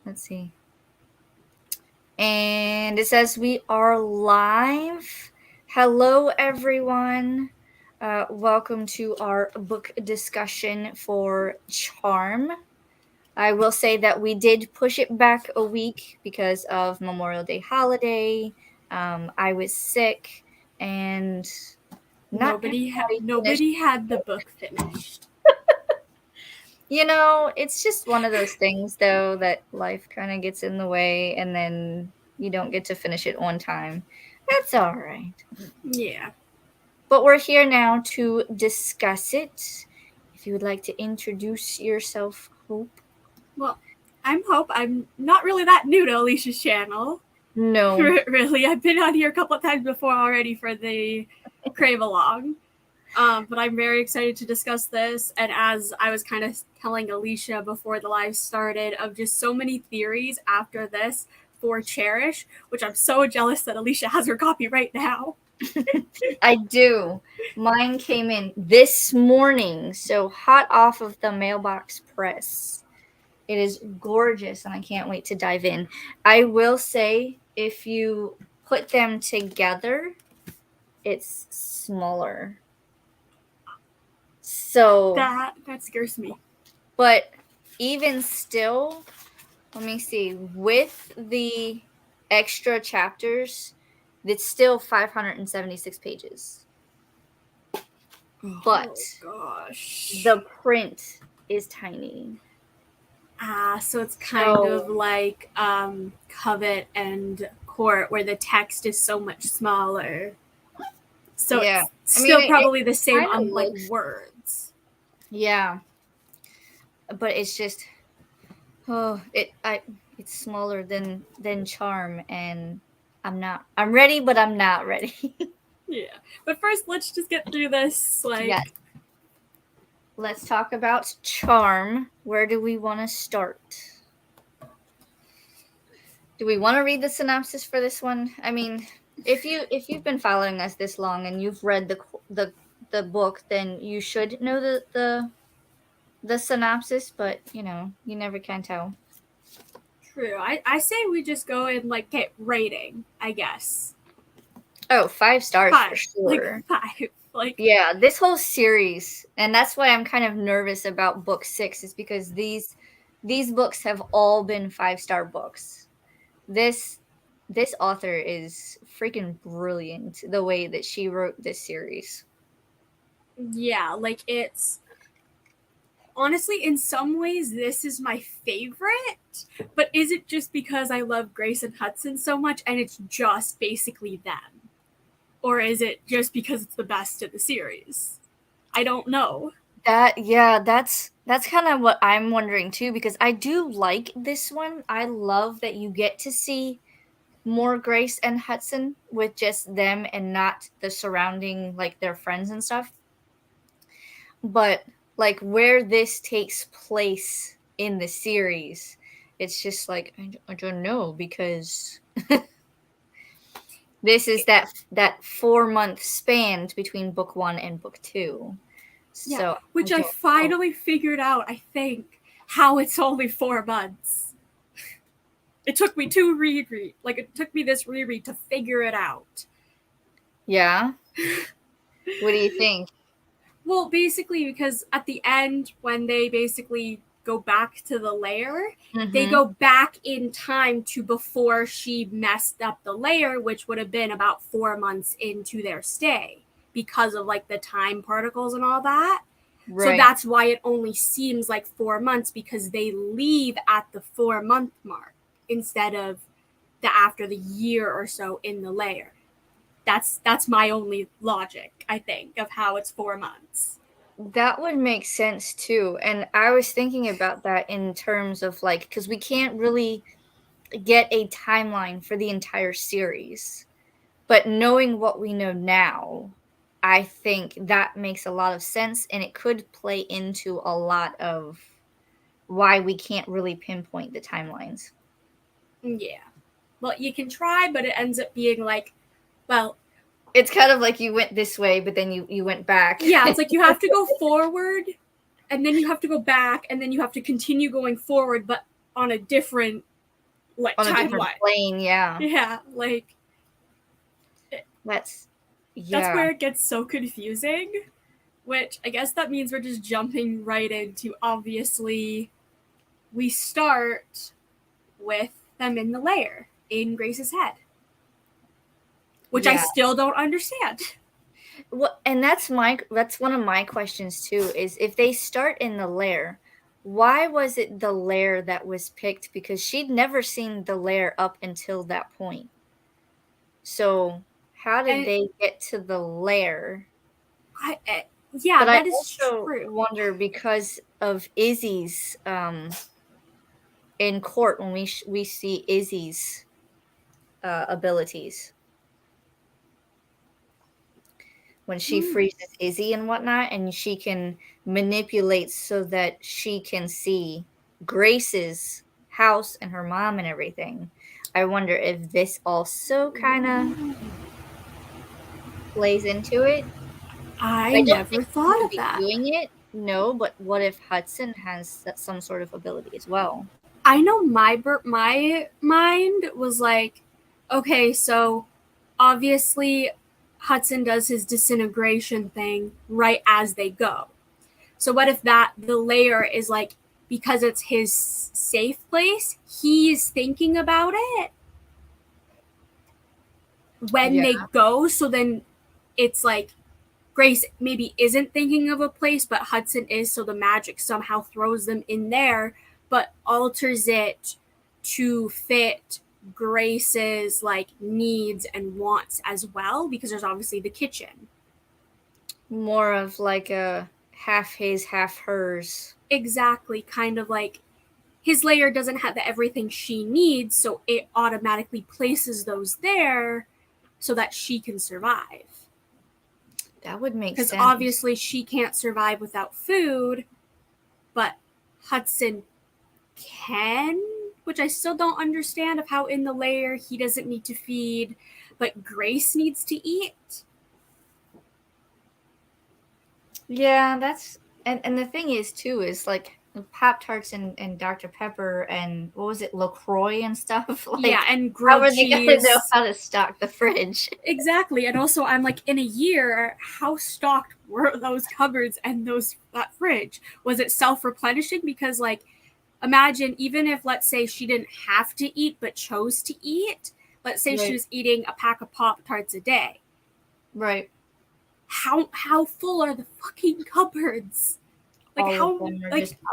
Let's see. And it says we are live. Hello, everyone. Welcome to our book discussion for Charm. I will say that we did push it back a week because of Memorial Day holiday. I was sick and not everybody finished. Nobody had the book finished. It's just one of those things, though, that life kind of gets in the way and then you don't get to finish it on time. That's all right. Yeah. But we're here now to discuss it. If you would like to introduce yourself, Hope. Well, I'm Hope. I'm not really that new to Alicia's channel. No. Really, I've been on here a couple of times before already for the Crave-a-thon. But I'm very excited to discuss this. And as I was kind of telling Alicia before the live started, of just so many theories after this for Cherish, which I'm so jealous that Alicia has her copy right now. I do. Mine came in this morning, so hot off of the mailbox press. It is gorgeous, and I can't wait to dive in. I will say, if you put them together, it's smaller. So that scares me. But even still, let me see. With the extra chapters, it's still 576 pages. But gosh, the print is tiny. So it's kind of like Covet and Court, where the text is so much smaller. So yeah. It's still probably the same unlike words. Yeah. But it's just it's smaller than Charm, and I'm ready, but I'm not ready. Yeah. But first let's just get through this. Let's talk about Charm. Where do we want to start? Do we want to read the synopsis for this one? I mean, if you've been following us this long and you've read the book, then you should know the synopsis, but you never can tell. True. I say we just go and get rating, I guess. Oh, 5 stars for sure. 5. Yeah, this whole series, and that's why I'm kind of nervous about book 6, is because these books have all been 5-star books. This author is freaking brilliant, the way that she wrote this series. Yeah, it's honestly, in some ways, this is my favorite, but is it just because I love Grace and Hudson so much and it's just basically them? Or is it just because it's the best of the series? I don't know. That's kind of what I'm wondering too, because I do like this one. I love that you get to see more Grace and Hudson with just them and not the surrounding, their friends and stuff. But where this takes place in the series, it's just I don't know, because this is that 4-month span between book 1 and book 2. Yeah, so which I finally figured out, I think, how it's only 4 months. It took me it took me this reread to figure it out. Yeah? What do you think? Well, basically, because at the end, when they basically go back to the lair, they go back in time to before she messed up the lair, which would have been about 4 months into their stay because of the time particles and all that. Right. So that's why it only seems like 4 months, because they leave at the 4-month mark instead of after the year or so in the lair. That's my only logic, I think, of how it's 4 months. That would make sense too. And I was thinking about that in terms of because we can't really get a timeline for the entire series. But knowing what we know now, I think that makes a lot of sense, and it could play into a lot of why we can't really pinpoint the timelines. Yeah. Well, you can try, but it ends up being well, it's kind of like you went this way, but then you went back. Yeah, it's you have to go forward, and then you have to go back, and then you have to continue going forward, but on a different what On a time different what. plane, yeah. Yeah, like That's where it gets so confusing, which I guess that means we're just jumping right into, obviously, we start with them in the lair in Grace's head, which I still don't understand. Well, and that's one of my questions too, is if they start in the lair, why was it the lair that was picked? Because she'd never seen the lair up until that point. So how did they get to the lair? Yeah, but that I is also true. wonder because of Izzy's in court when we see Izzy's abilities. When she freezes Izzy and whatnot, and she can manipulate so that she can see Grace's house and her mom and everything. I wonder if this also kind of plays into it. I I don't never think she thought would of be that. doing it, no, but what if Hudson has some sort of ability as well? I know my mind was like, okay, so obviously Hudson does his disintegration thing right as they go. So what if the layer is like, because it's his safe place, he's thinking about it when they go, so then it's like Grace maybe isn't thinking of a place, but Hudson is, so the magic somehow throws them in there, but alters it to fit Grace's like needs and wants as well, because there's obviously the kitchen. More of like a half his, half hers. Exactly, kind of like his layer doesn't have everything she needs, so it automatically places those there so that she can survive. That would make sense. Because obviously she can't survive without food, but Hudson can, which I still don't understand of how in the lair he doesn't need to feed, but Grace needs to eat. Yeah, that's and the thing is too is like Pop-Tarts and Dr. Pepper and what was it, LaCroix and stuff. Like, yeah, and how grilled are they cheese. gonna know how to stock the fridge? Exactly, and also I'm like, in a year, how stocked were those cupboards and that fridge? Was it self-replenishing? Because like, imagine even if, let's say, she didn't have to eat but chose to eat. Let's say she was eating a pack of Pop-Tarts a day. Right. How full are the fucking cupboards? Like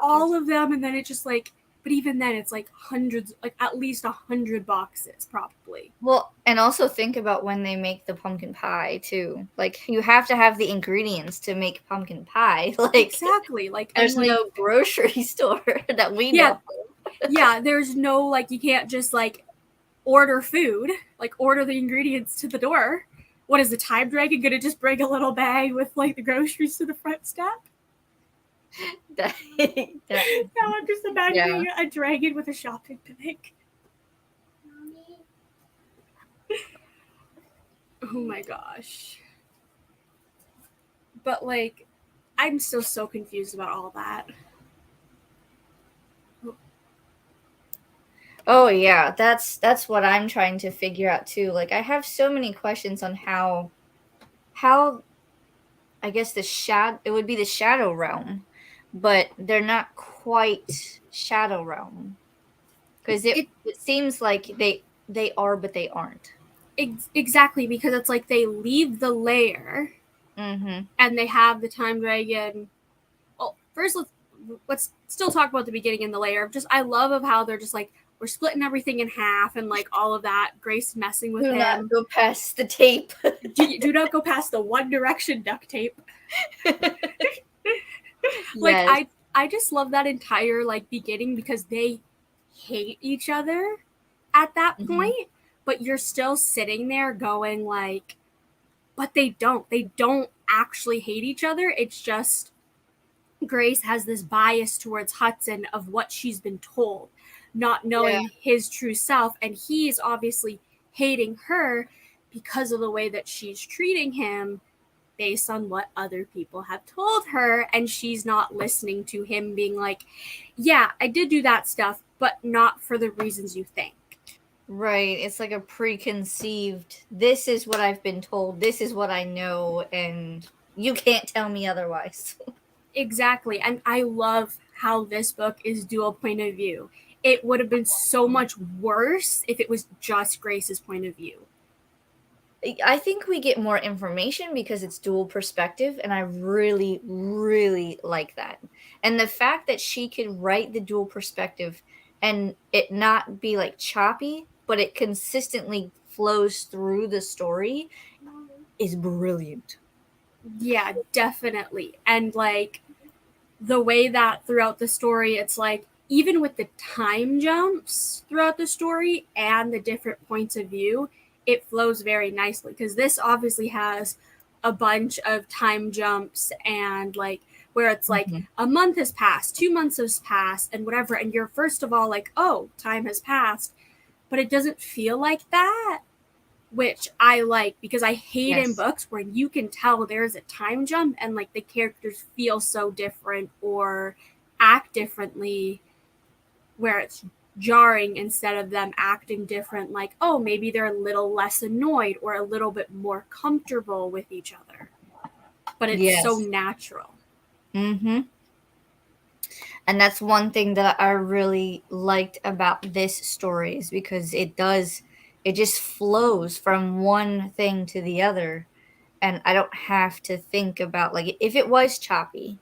all of them, and then it's just like, but even then it's like hundreds, like at least 100 boxes probably. Well, and also think about when they make the pumpkin pie too. Like, you have to have the ingredients to make pumpkin pie. Like, exactly. Like, there's no grocery store that we know. Yeah, there's no, like, you can't just like order food, like order the ingredients to the door. What is the time dragon gonna just bring a little bag with like the groceries to the front step? Now I'm just imagining a dragon with a shopping bag. Oh my gosh. But like, I'm still so confused about all that. Oh yeah, that's what I'm trying to figure out too. Like, I have so many questions on how I guess it would be the shadow realm, but they're not quite shadow realm. Because it seems like they are, but they aren't. Exactly, because it's like they leave the lair, and they have the time dragon. Well, first let's still talk about the beginning in the lair. Just, I love of how they're just like, we're splitting everything in half and like all of that. Grace messing with him. Do not go past the tape. do not go past the One Direction duct tape. Like, yes. I just love that entire like beginning, because they hate each other at that point, but you're still sitting there going like, but they don't actually hate each other. It's just Grace has this bias towards Hudson of what she's been told, not knowing his true self, and he's obviously hating her because of the way that she's treating him based on what other people have told her, and she's not listening to him being like, yeah, I did do that stuff, but not for the reasons you think. Right. It's like a preconceived, this is what I've been told, this is what I know, and you can't tell me otherwise. Exactly. And I love how this book is dual point of view. It would have been so much worse if it was just Grace's point of view. I think we get more information because it's dual perspective, and I really, really like that. And the fact that she could write the dual perspective and it not be like choppy, but it consistently flows through the story is brilliant. Yeah, definitely. And like the way that throughout the story, it's like even with the time jumps throughout the story and the different points of view, it flows very nicely because this obviously has a bunch of time jumps and like where it's like Mm-hmm. a month has passed, 2 months has passed, and whatever. And you're first of all like, oh, time has passed, but it doesn't feel like that, which I like because I hate in Yes. books where you can tell there's a time jump and like the characters feel so different or act differently where it's jarring instead of them acting different, like, oh, maybe they're a little less annoyed or a little bit more comfortable with each other. But it's so Yes. natural. Mm-hmm. And that's one thing that I really liked about this story is because it just flows from one thing to the other. And I don't have to think about, like, if it was choppy,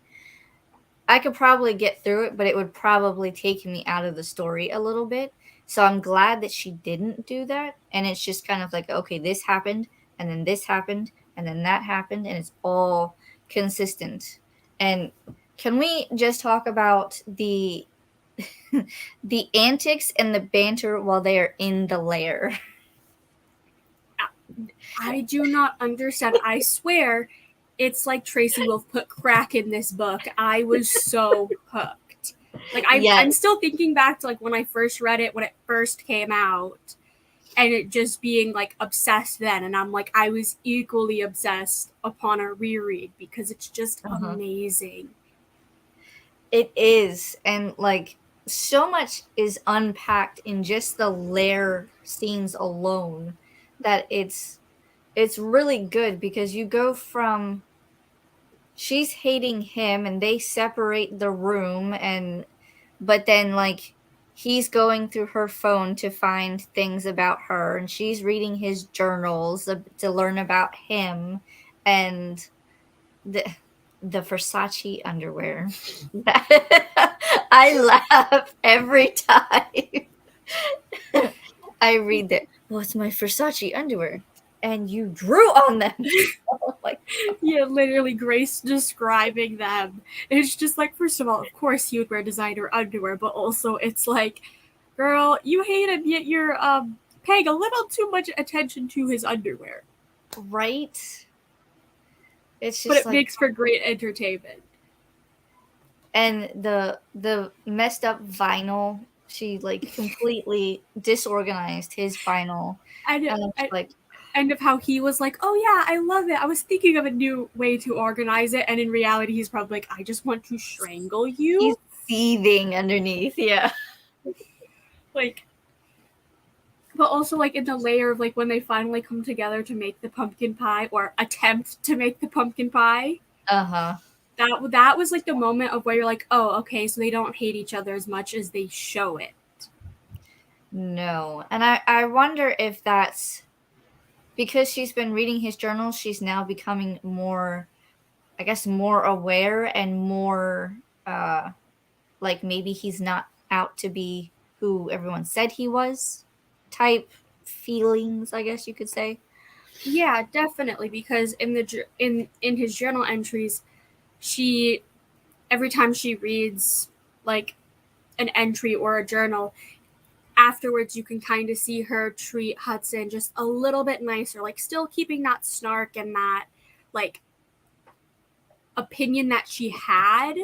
I could probably get through it, but it would probably take me out of the story a little bit. So I'm glad that she didn't do that. And it's just kind of like, okay, this happened, and then this happened, and then that happened, and it's all consistent. And can we just talk about the the antics and the banter while they are in the lair? I do not understand. I swear it's like Tracy Wolff put crack in this book. I was so hooked. Like I'm Yes. still thinking back to like when I first read it when it first came out and it just being like obsessed then, and I'm like I was equally obsessed upon a reread because it's just Uh-huh. amazing. It is. And like so much is unpacked in just the lair scenes alone that it's really good because you go from she's hating him and they separate the room, and but then like he's going through her phone to find things about her, and she's reading his journals to learn about him, and the Versace underwear. I laugh every time I read that. Well, it's my Versace underwear, and you drew on them. Oh my. Yeah, literally Grace describing them. It's just like first of all, of course he would wear designer underwear, but also it's like, girl, you hate him yet you're paying a little too much attention to his underwear. Right? It's But just it like, makes for great entertainment. and the messed up vinyl. She like completely disorganized his vinyl, And and I'm just like, and of how he was like, oh yeah, I love it. I was thinking of a new way to organize it, and in reality, he's probably like, I just want to strangle he's you. seething underneath. Yeah. Like, but also like in the layer of like when they finally come together to make the pumpkin pie or attempt to make the pumpkin pie. Uh huh. That was like the moment of where you're like, oh, okay, so they don't hate each other as much as they show it. No, and I wonder if that's because she's been reading his journal. She's now becoming more, I guess, more aware and more like maybe he's not out to be who everyone said he was type feelings, I guess you could say. Yeah, definitely. Because in the in his journal entries, she every time she reads like an entry or a journal, afterwards you can kind of see her treat Hudson just a little bit nicer, like still keeping that snark and that like opinion that she had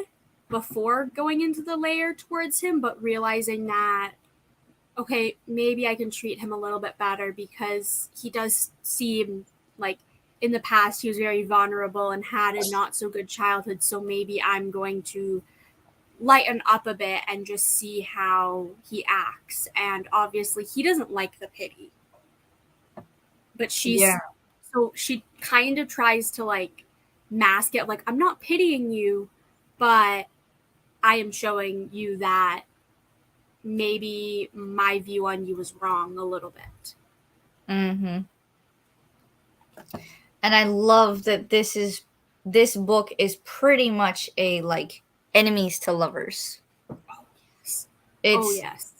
before going into the layer towards him, but realizing that okay, maybe I can treat him a little bit better because he does seem like in the past he was very vulnerable and had a not so good childhood, so maybe I'm going to lighten up a bit and just see how he acts. And obviously he doesn't like the pity. But she kind of tries to like mask it, like, I'm not pitying you, but I am showing you that maybe my view on you was wrong a little bit. Mm-hmm. And I love that this book is pretty much a like enemies to lovers. Yes.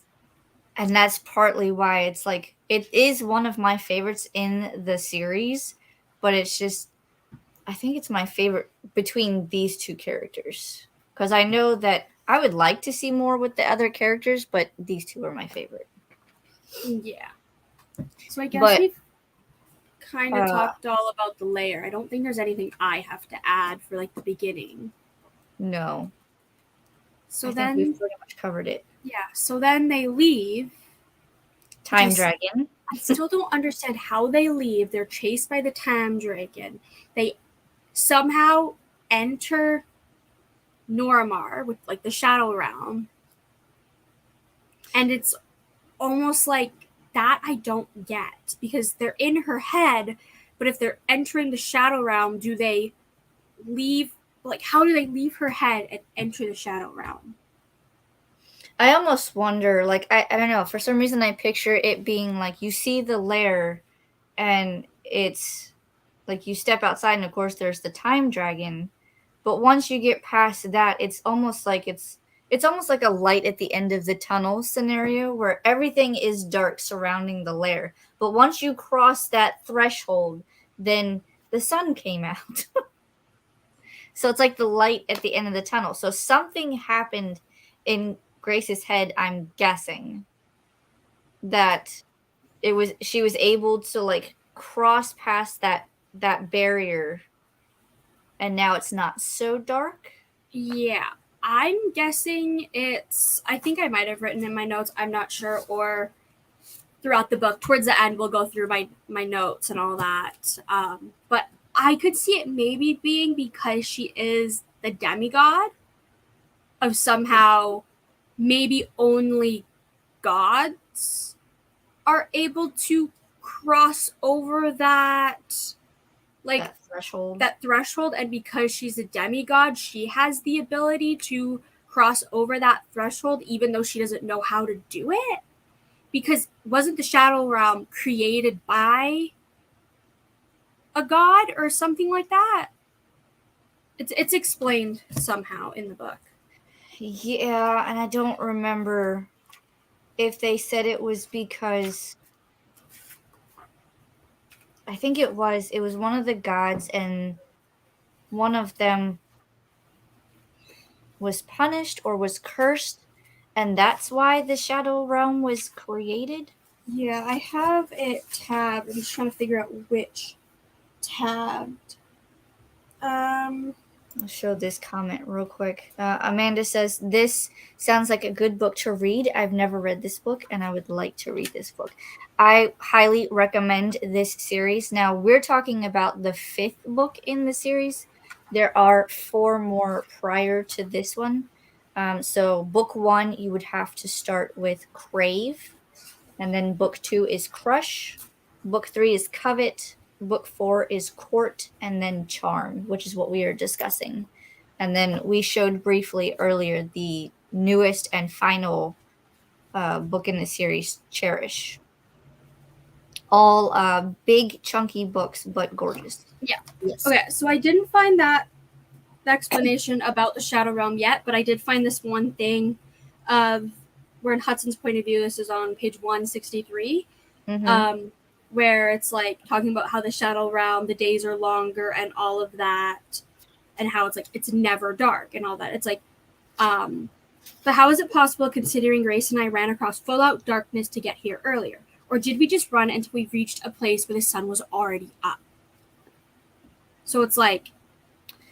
And that's partly why it's like it is one of my favorites in the series, but it's just I think it's my favorite between these two characters, because I know that I would like to see more with the other characters, but these two are my favorite. Yeah. So I guess we've kind of talked all about the lair. I don't think there's anything I have to add for like the beginning. No. So I think we've pretty much covered it. Yeah. So then they leave. Time dragon. I still don't understand how they leave. They're chased by the time dragon. They somehow enter Noramar with like the Shadow Realm. And it's almost like that I don't get, because they're in her head, but if they're entering the Shadow Realm, do they leave, like, how do they leave her head and enter the Shadow Realm? I almost wonder, like, I don't know, for some reason I picture it being like you see the lair and it's like you step outside and of course there's the time dragon, but once you get past that, it's almost like it's almost like a light at the end of the tunnel scenario where everything is dark surrounding the lair. But once you cross that threshold, then the sun came out. So it's like the light at the end of the tunnel. So something happened in Grace's head, I'm guessing, that she was able to like cross past that barrier, and now it's not so dark. Yeah. I'm guessing I think I might have written in my notes, I'm not sure, or throughout the book, towards the end, we'll go through my notes and all that. But I could see it maybe being because she is the demigod of somehow maybe only gods are able to cross over that threshold, and because she's a demigod, she has the ability to cross over that threshold even though she doesn't know how to do it, because wasn't the Shadow Realm created by a god or something like that? It's explained somehow in the book. Yeah, and I don't remember if they said it was because I think it was one of the gods and one of them was punished or was cursed, and that's why the Shadow Realm was created. Yeah, I have it tabbed. I'm just trying to figure out which tabbed. I'll show this comment real quick. Amanda says, this sounds like a good book to read. I've never read this book, and I would like to read this book. I highly recommend this series. Now, we're talking about the 5th book in the series. There are 4 more prior to this one. So book 1, you would have to start with Crave. And then book 2 is Crush. Book 3 is Covet. Book 4 is Court, and then Charm, which is what we are discussing. And then we showed briefly earlier the newest and final book in the series, Cherish. All big, chunky books, but gorgeous. Yeah. Yes. Okay, so I didn't find that explanation about the Shadow Realm yet, but I did find this one thing of where in Hudson's point of view, this is on page 163. Mm-hmm. Where it's like talking about how the Shadow Realm, the days are longer and all of that, and how it's like it's never dark and all that. It's like, but how is it possible considering Grace and I ran across full out darkness to get here earlier? Or did we just run until we reached a place where the sun was already up? So it's like,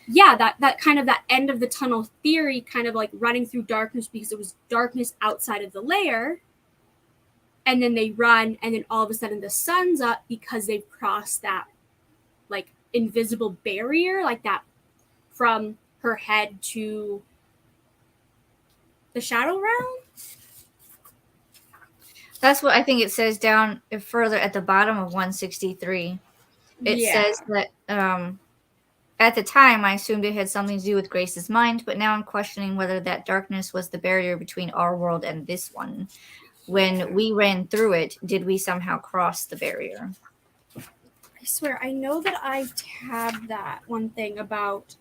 yeah, that kind of that end of the tunnel theory, kind of like running through darkness because it was darkness outside of the lair. And then they run, and then all of a sudden the sun's up because they've crossed that, like, invisible barrier, like that from her head to The Shadow Realm? That's what I think it says down further at the bottom of 163. It says that at the time, I assumed it had something to do with Grace's mind, but now I'm questioning whether that darkness was the barrier between our world and this one. When we ran through it, did we somehow cross the barrier? I swear, I know that I tabbed that one thing about...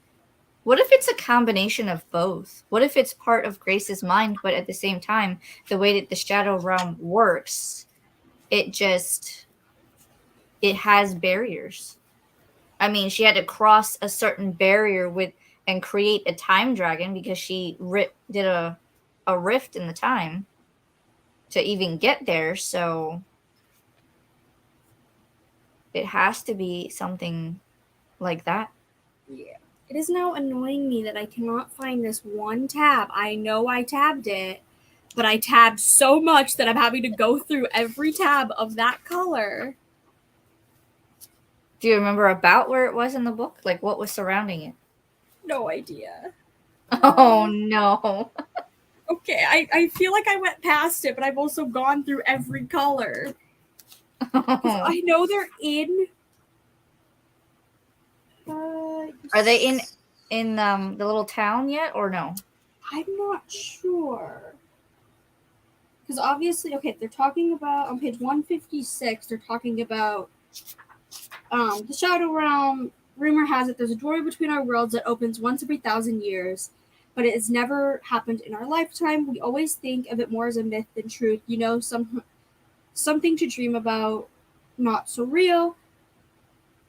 What if it's a combination of both? What if it's part of Grace's mind, but at the same time, the way that the Shadow Realm works, it has barriers. I mean, she had to cross a certain barrier and create a time dragon because she did a rift in the time to even get there. So it has to be something like that. Yeah. It is now annoying me that I cannot find this one tab. I know I tabbed it, but I tabbed so much that I'm having to go through every tab of that color. Do you remember about where it was in the book? Like what was surrounding it? No idea. Oh no. Okay, I feel like I went past it, but I've also gone through every color. I know they're in. Are they in the little town yet or no? I'm not sure. Because obviously, okay, they're talking about on page 156. They're talking about the Shadow Realm. Rumor has it there's a doorway between our worlds that opens once every 1,000 years, but it has never happened in our lifetime. We always think of it more as a myth than truth. You know, something to dream about, not so real.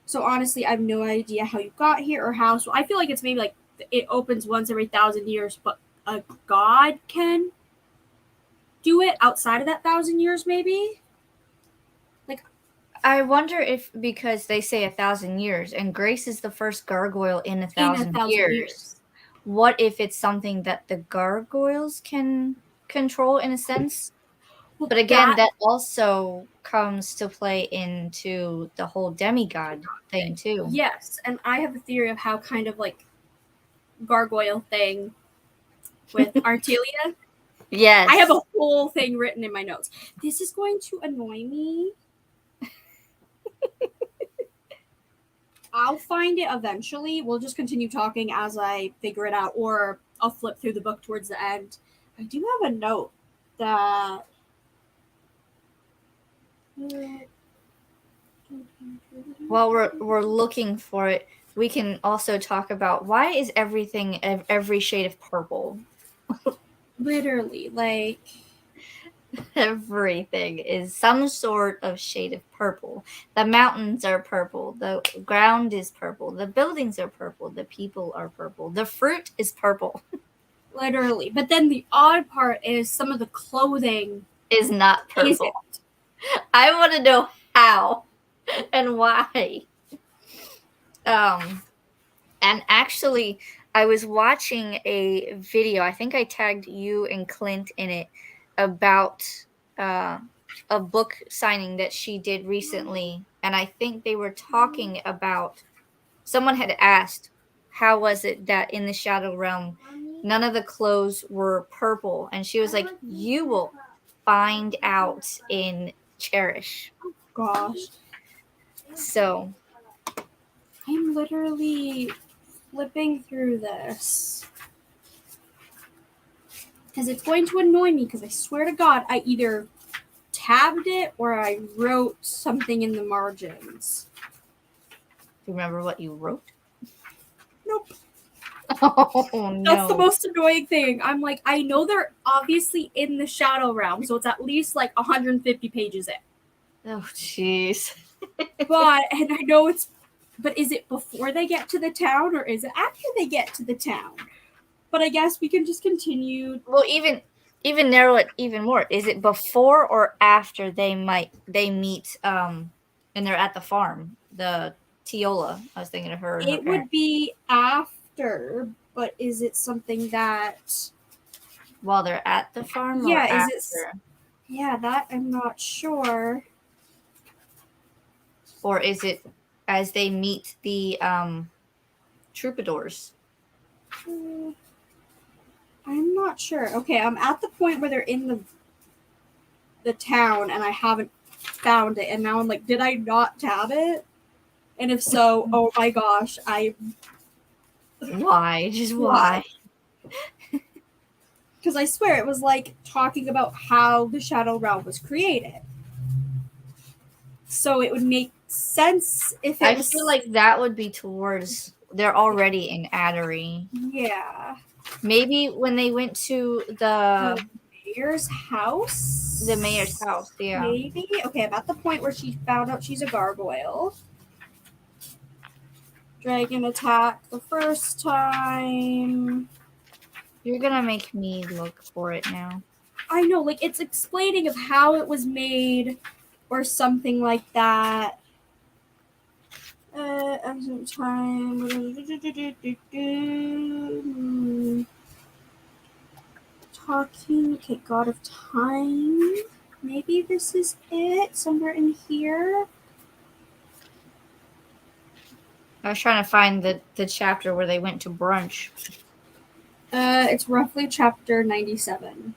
So honestly, I have no idea how you got here or how. So I feel like it's maybe like it opens once every 1,000 years, but a god can do it outside of that 1,000 years, maybe. Like, I wonder if because they say 1,000 years, and Grace is the first gargoyle in 1,000 years. What if it's something that the gargoyles can control in a sense? Well, but again, that also comes to play into the whole demigod thing too. Yes, and I have a theory of how kind of like gargoyle thing with Artelia. Yes. I have a whole thing written in my notes. This is going to annoy me. I'll find it eventually. We'll just continue talking as I figure it out, or I'll flip through the book towards the end. I do have a note that while we're looking for it, we can also talk about why is everything every shade of purple? Literally, like everything is some sort of shade of purple. The mountains are purple, the ground is purple, the buildings are purple, the people are purple, the fruit is purple. Literally. But then the odd part is some of the clothing is not purple. Isn't. I want to know how and why. And actually, I was watching a video. I think I tagged you and Clint in it about a book signing that she did recently, and I think they were talking about. Someone had asked, "How was it that in the Shadow Realm, none of the clothes were purple?" And she was like, "You will find out in Cherish." Oh gosh. So I'm literally flipping through this because it's going to annoy me because I swear to God, I either tabbed it or I wrote something in the margins. Do you remember what you wrote? Nope. Oh, no. That's the most annoying thing. I'm like, I know they're obviously in the Shadow Realm, so it's at least like 150 pages in. Oh, jeez. And I know but is it before they get to the town or is it after they get to the town? But I guess we can just continue. Well, even narrow it even more. Is it before or after they meet and they're at the farm? The Tiola. I was thinking of her. It would be after, but is it something that while they're at the farm? Yeah, or is it? Yeah, that I'm not sure. Or is it as they meet the troubadours? I'm not sure. Okay, I'm at the point where they're in the town and I haven't found it, and now I'm like, did I not tab it? And if so, oh my gosh, Why? Just why? Because I swear it was like talking about how the Shadow Realm was created. So it would make sense if it was. I feel like that would be towards. They're already in Addery. Yeah. Maybe when they went to the mayor's house. The mayor's house, yeah. Maybe. Okay, I'm at the point where she found out she's a gargoyle. Dragon attack the first time. You're gonna make me look for it now. I know, like it's explaining of how it was made or something like that. Time. Talking. Okay, God of Time. Maybe this is it. Somewhere in here. I was trying to find the chapter where they went to brunch. It's roughly chapter 97.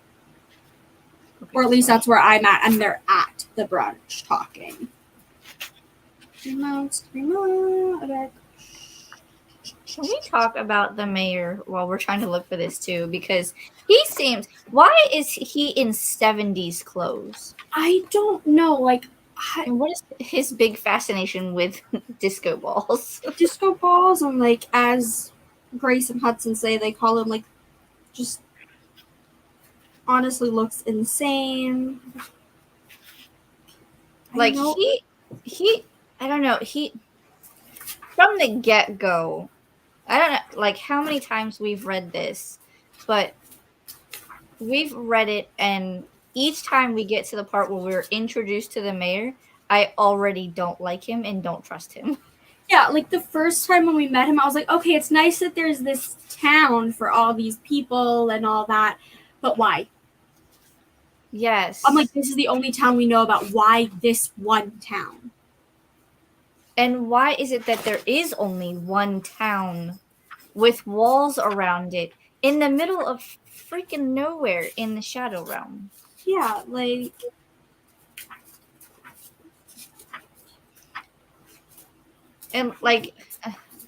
Okay, or at least that's where I'm at, and they're at the brunch talking. 3 months. Okay. Can we talk about the mayor while we're trying to look for this too? Because he seems. Why is he in 70s clothes? I don't know. Like, and what is his big fascination with disco balls? Disco balls, and like as Grace and Hudson say, they call him like just honestly looks insane. Like he I don't know, he from the get-go, I don't know like how many times we've read this, but we've read it and each time we get to the part where we're introduced to the mayor, I already don't like him and don't trust him. Yeah, like the first time when we met him, I was like, okay, it's nice that there's this town for all these people and all that, but why? Yes. I'm like, this is the only town we know about. Why this one town? And why is it that there is only one town with walls around it in the middle of freaking nowhere in the Shadow Realm? Yeah, like... And, like,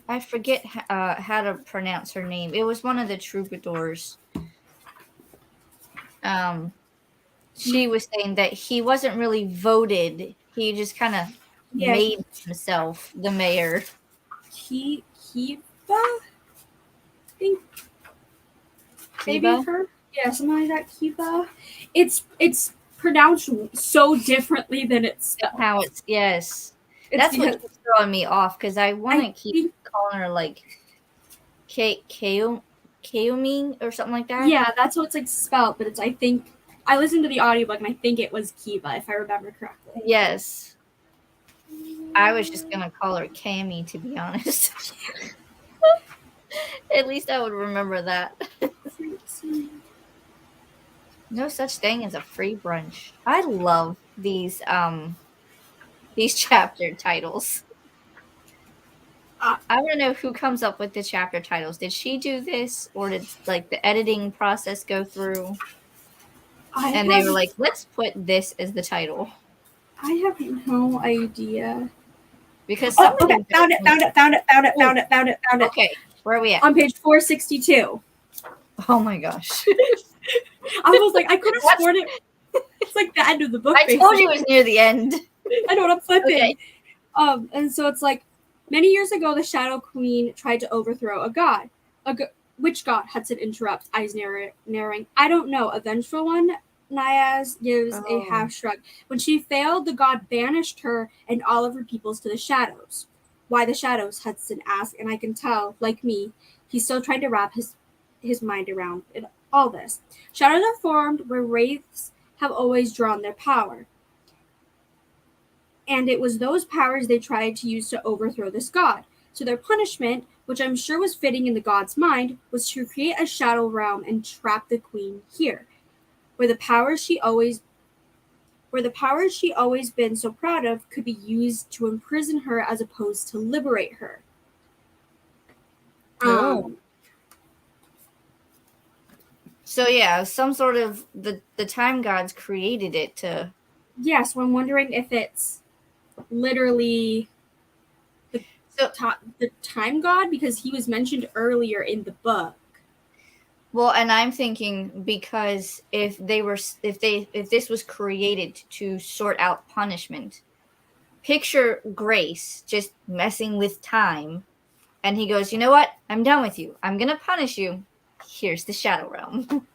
I forget how to pronounce her name. It was one of the troubadours. She was saying that he wasn't really voted. He just kind of made himself the mayor. Kiva? I think. Maybe her? Yeah, something like that. Kiva. It's pronounced so differently than it's spelled. How it's, yes. That's what keeps throwing me off, because I want to keep calling her, like, Keoming or something like that. Yeah, that's what it's, like, spelled, but it's, I think, I listened to the audiobook, and I think it was Kiva, if I remember correctly. Yes. I was just going to call her Cammy, to be honest. At least I would remember that. No such thing as a free brunch. I love these chapter titles. I want to know who comes up with the chapter titles. Did she do this, or did like the editing process go through? And they were like, let's put this as the title. I have no idea. Because okay, found it. Okay, where are we at? On page 462. Oh my gosh. I was like, I could have sworn it. It's like the end of the book. I told you it was near the end. I know what I'm flipping. Okay. And so it's like, many years ago, the Shadow Queen tried to overthrow a god. Which god? Hudson interrupts, eyes narrowing. I don't know. A vengeful one? Niaz gives a half shrug. When she failed, the god banished her and all of her peoples to the shadows. Why the shadows? Hudson asked, and I can tell, like me, he's still trying to wrap his mind around all this. Shadows are formed where wraiths have always drawn their power. And it was those powers they tried to use to overthrow this god. So their punishment, which I'm sure was fitting in the god's mind, was to create a shadow realm and trap the queen here, where the powers she always been so proud of could be used to imprison her as opposed to liberate her. So yeah, some sort of the time gods created it to. Yeah, so I'm wondering if it's literally So the time god, because he was mentioned earlier in the book. well, and I'm thinking because if this was created to sort out punishment, picture Grace just messing with time, and he goes, "You know what? I'm done with you. I'm gonna punish you. Here's the Shadow Realm."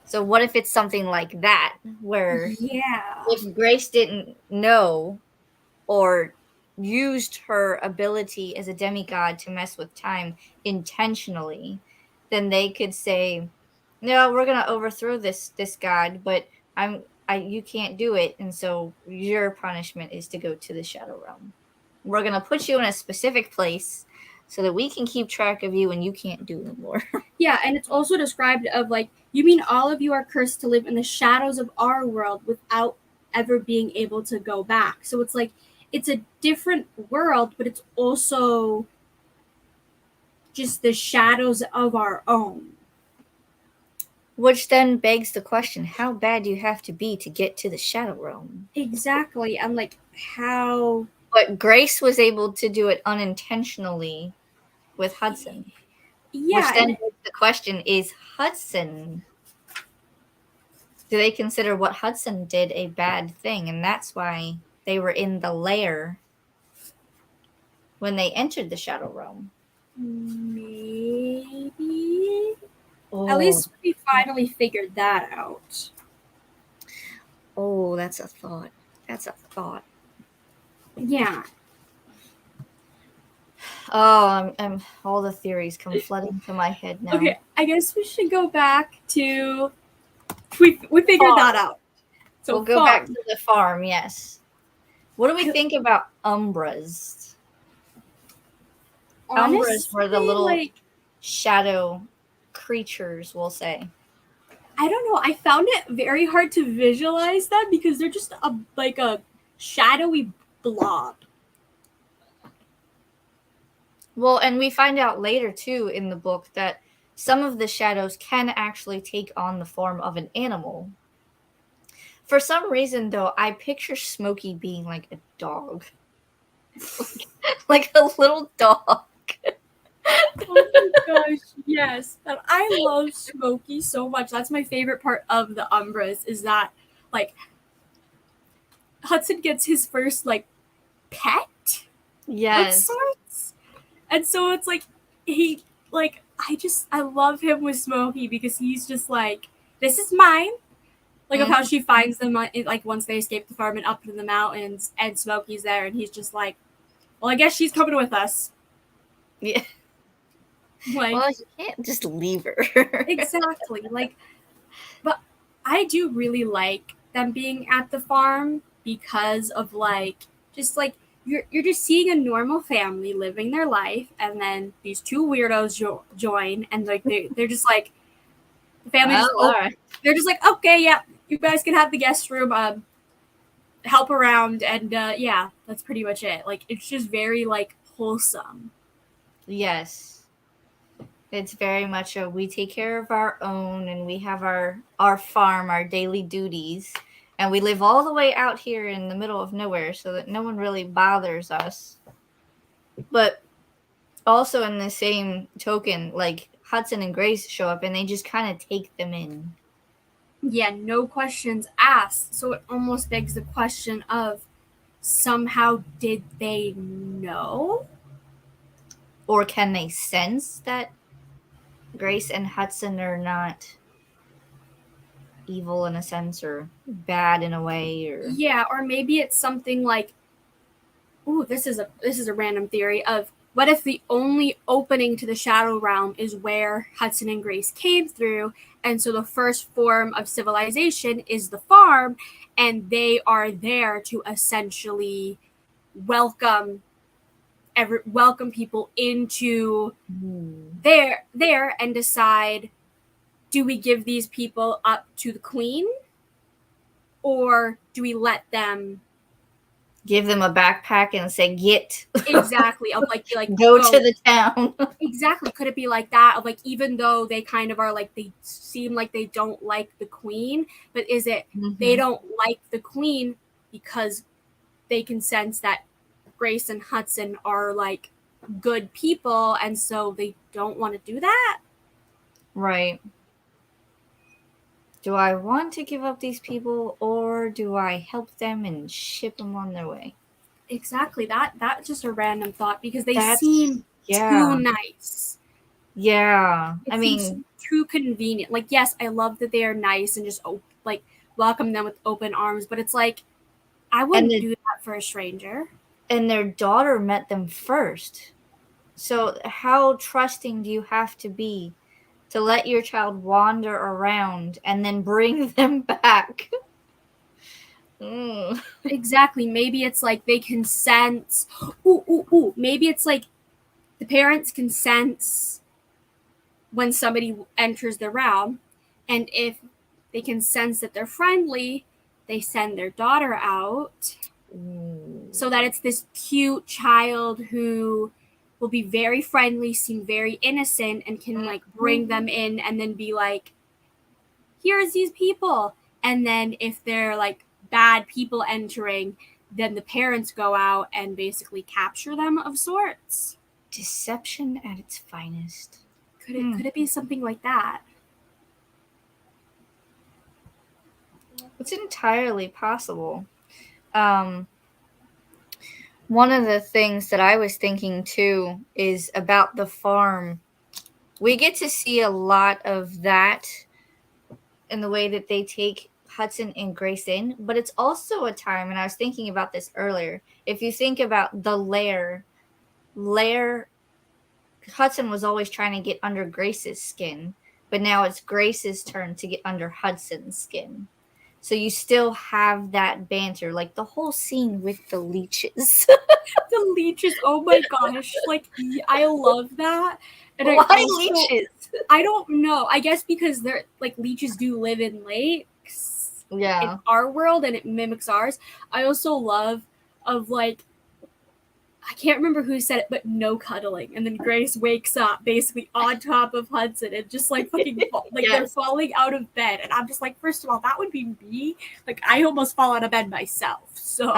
So what if it's something like that, where Yeah. if Grace didn't know or used her ability as a demigod to mess with time intentionally, then they could say, "No, we're gonna overthrow this god, but you can't do it, and so your punishment is to go to the Shadow Realm. We're gonna put you in a specific place so that we can keep track of you, and you can't do anymore." Yeah, and it's also described of like, you mean all of you are cursed to live in the shadows of our world without ever being able to go back. So it's like, it's a different world, but it's also just the shadows of our own. Which then begs the question: how bad do you have to be to get to the Shadow Realm? Exactly. And like, how. But Grace was able to do it unintentionally with Hudson. Yeah, Which then and begs the question: is Hudson, do they consider what Hudson did a bad thing? And that's why they were in the lair when they entered the Shadow Realm. maybe. At Oh, least we finally figured that out. oh, that's a thought. That's a thought. Yeah. Oh, I'm all the theories come flooding to my head now. Okay, I guess we should go back to. We figured Farm. that out. So We'll go back farm. to the farm, yes. What do we think about Umbras? Umbras were the Honestly, little like, shadow creatures, we'll say. I don't know. I found it very hard to visualize them because they're just a shadowy blob. Well, and we find out later too in the book that some of the shadows can actually take on the form of an animal. For some reason, though, I picture Smokey being like a dog, like a little dog. Oh my gosh, yes. And I love Smokey so much. That's my favorite part of the Umbras is that, like, Hudson gets his first, like, pet of Yes. sorts. And so it's like, he, like, I love him with Smokey because he's just like, this is mine. Like, of how she finds them, like, once they escape the farm and up in the mountains, and Smokey's there, and he's just like, well, I guess she's coming with us. Yeah. Like, Well, you can't just leave her. exactly. Like, but I do really like them being at the farm because of like just like you're just seeing a normal family living their life, and then these two weirdos join, and like they're just like the family just All right. they're just like, okay, yeah, you guys can have the guest room, help around, and yeah, that's pretty much it. Like, it's just very like wholesome. Yes. It's very much a we take care of our own, and we have our farm, our daily duties, and we live all the way out here in the middle of nowhere so that no one really bothers us. But also in the same token, like Hudson and Grace show up and they just kind of take them in. Yeah, no questions asked. So it almost begs the question of, somehow did they know? Or can they sense that Grace and Hudson are not evil in a sense or bad in a way? Or Yeah, or maybe it's something like, ooh, this is a random theory of, what if the only opening to the Shadow Realm is where Hudson and Grace came through, and so the first form of civilization is the farm, and they are there to essentially welcome welcome people into there and decide, do we give these people up to the queen, or do we let them Give them a backpack and say, "Get." Exactly. Of like, be like, go to the town. Exactly. Could it be like that? Of like, even though they kind of are like, they seem like they don't like the queen, but is it they don't like the queen because they can sense that Grace and Hudson are like good people, and so they don't want to do that? Right. Do I want to give up these people, or do I help them and ship them on their way? Exactly. That's just a random thought because they That's seem too nice. Yeah. It seems too convenient. Like, yes, I love that they are nice and just like welcome them with open arms, but it's like I wouldn't do that for a stranger. And their daughter met them first. So how trusting do you have to be to let your child wander around and then bring them back? Exactly. Maybe it's like they can sense. Maybe it's like the parents can sense when somebody enters the realm, and if they can sense that they're friendly, they send their daughter out so that it's this cute child who will be very friendly, seem very innocent, and can like bring them in and then be like, here's these people. And then if they're like bad people entering, then the parents go out and basically capture them of sorts. Deception at its finest. Could it be something like that? It's entirely possible. One of the things that I was thinking too is about the farm. We get to see a lot of that in the way that they take Hudson and Grace in, but it's also a time, and I was thinking about this earlier. If you think about the lair, Hudson was always trying to get under Grace's skin, but now it's Grace's turn to get under Hudson's skin. So you still have that banter, like the whole scene with the leeches. The leeches, oh my gosh, like I love that. And Why leeches? I don't know. I guess because they're like leeches do live in lakes. Yeah. In our world, and it mimics ours. I also love of like, I can't remember who said it, but no cuddling. And then Grace wakes up basically on top of Hudson and just like fucking like they're falling out of bed. And I'm just like, first of all, that would be me. Like I almost fall out of bed myself. So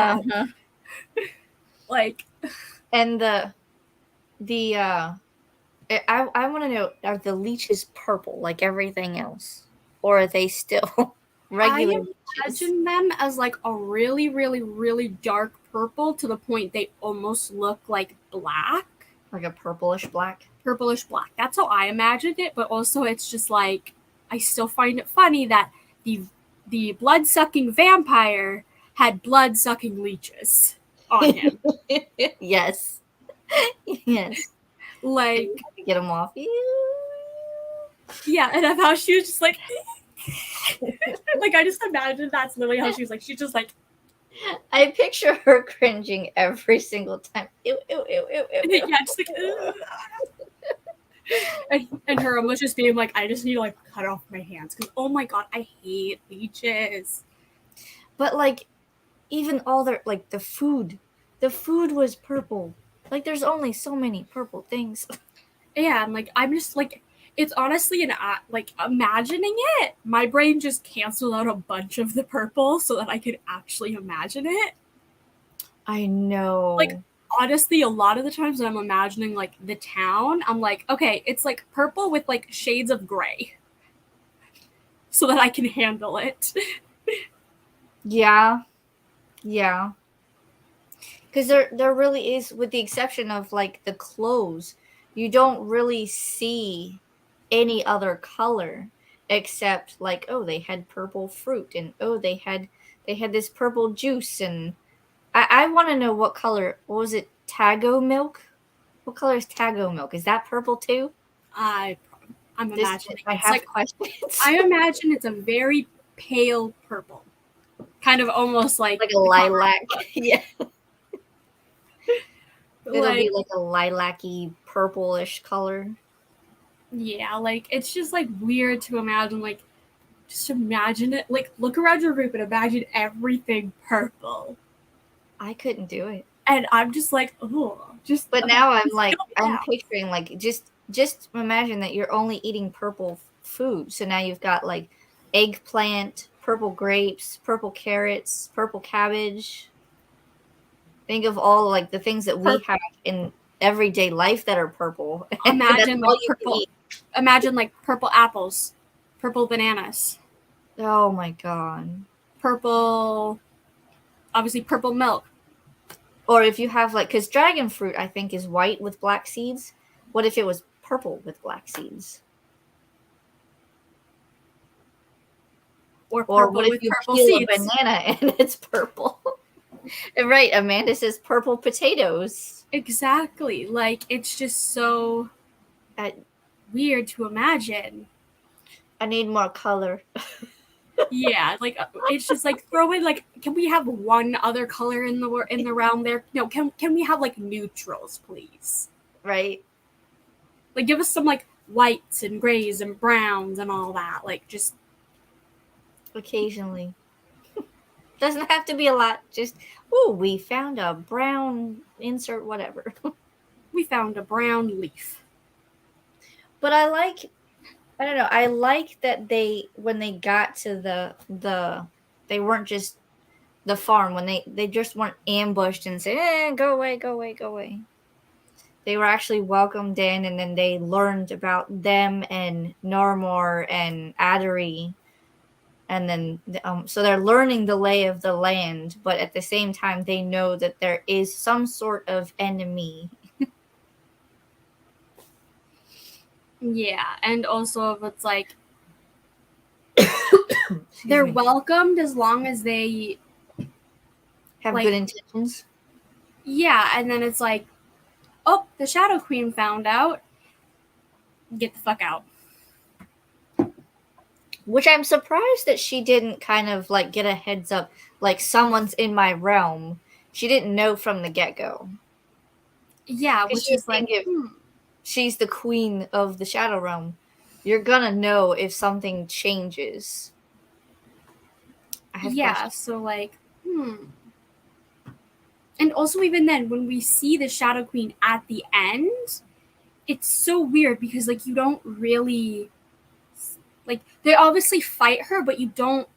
like, and I want to know, are the leeches purple like everything else, or are they still regular? I imagine them as like a really, really, really dark purple to the point they almost look like black. Like a purplish black? Purplish black. That's how I imagined it, but also it's just like, I still find it funny that the blood-sucking vampire had blood-sucking leeches on him. Yes. Yes. Like, get them off you. Yeah, and of how she was just like, like I just imagine that's literally how she was like. She's just like, I picture her cringing every single time. Ew, ew, ew, ew, ew. Yeah, just like, and her almost just being like, I just need to like cut off my hands because oh my god, I hate leeches. But like, even all their like the food was purple. Like, there's only so many purple things. Yeah, and like I'm just like, it's honestly an like imagining it. My brain just canceled out a bunch of the purple so that I could actually imagine it. I know. Like honestly, a lot of the times when I'm imagining like the town, I'm like, okay, it's like purple with like shades of gray, so that I can handle it. Yeah. Because there really is, with the exception of like the clothes, you don't really see any other color except like, oh, they had purple fruit, and oh, they had this purple juice. And I want to know what color. What was it? Tago milk. What color is Tago milk? Is that purple too? I'm imagining. I have like questions. I imagine it's a very pale purple, kind of almost like a lilac. Yeah. It'll be like a lilac-y, purplish color. Yeah, like it's just like weird to imagine. Like, just imagine it. Like, look around your room and imagine everything purple. I couldn't do it. And I'm just like, oh, just. But now I'm just like, go I'm now. picturing like just imagine that you're only eating purple food. So now you've got like eggplant, purple grapes, purple carrots, purple cabbage. Think of all like the things that we have in everyday life that are purple. And that's Imagine all like you can purple. eat. Imagine like purple apples, purple bananas, Oh my god. purple. Obviously, purple milk. Or if you have like, because dragon fruit I think is white with black seeds. What if it was purple with black seeds? Or Or purple what if with you purple peel a seeds. banana and it's purple? Right, Amanda says purple potatoes. Exactly. Like, it's just so weird to imagine. I need more color. Yeah, like it's just like throw in like, can we have one other color in the round there? No, can we have like neutrals, please? Right. Like give us some like whites and grays and browns and all that. Like just Occasionally. Doesn't have to be a lot. Just, oh, we found a brown insert whatever. we found a brown leaf. But I don't know. I like that when they got to they weren't just the farm, when they just weren't ambushed and said, go away, go away, go away. They were actually welcomed in, and then they learned about them and Narmor and Addery. And then, so they're learning the lay of the land, but at the same time, they know that there is some sort of enemy. Yeah, and also if it's like they're welcomed as long as they have like, good intentions. Yeah, and then it's like, oh, the Shadow Queen found out. Get the fuck out. Which I'm surprised that she didn't kind of like get a heads up, like someone's in my realm. She didn't know from the get-go. Yeah, which is like, she's the queen of the Shadow Realm, you're gonna know if something changes. I have questions. So like, And also even then, when we see the Shadow Queen at the end, it's so weird because like you don't really like, they obviously fight her, but you don't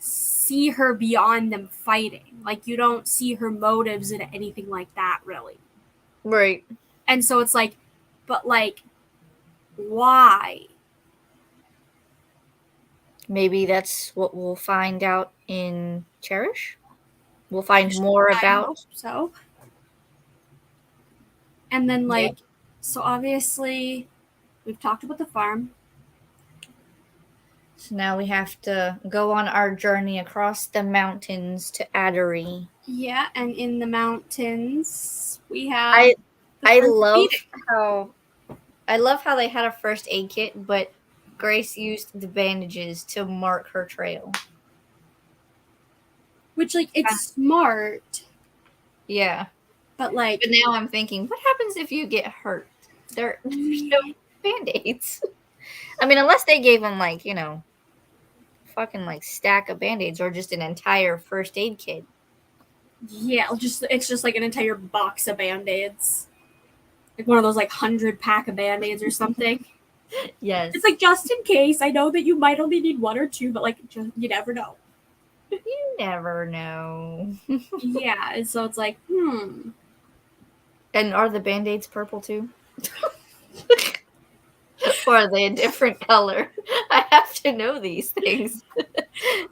see her beyond them fighting. Like you don't see her motives and anything like that, really. Right. And so it's like, but like, why? Maybe that's what we'll find out in Cherish. We'll find more about. I hope so. And then like, so obviously, we've talked about the farm. So now we have to go on our journey across the mountains to Addery. Yeah, and in the mountains we have. I love how they had a first aid kit, but Grace used the bandages to mark her trail. Which like it's smart. Yeah. But like, but now I'm thinking, what happens if you get hurt? There's no band-aids. I mean, unless they gave them like, fucking like stack of band-aids or just an entire first aid kit. Yeah, it's just like an entire box of band-aids. Like one of those like 100-pack of band-aids or something. Yes. It's like, just in case. I know that you might only need one or two, but like, just, you never know. You never know. Yeah, and so it's like, And are the band-aids purple too? Or are they a different color? I have to know these things.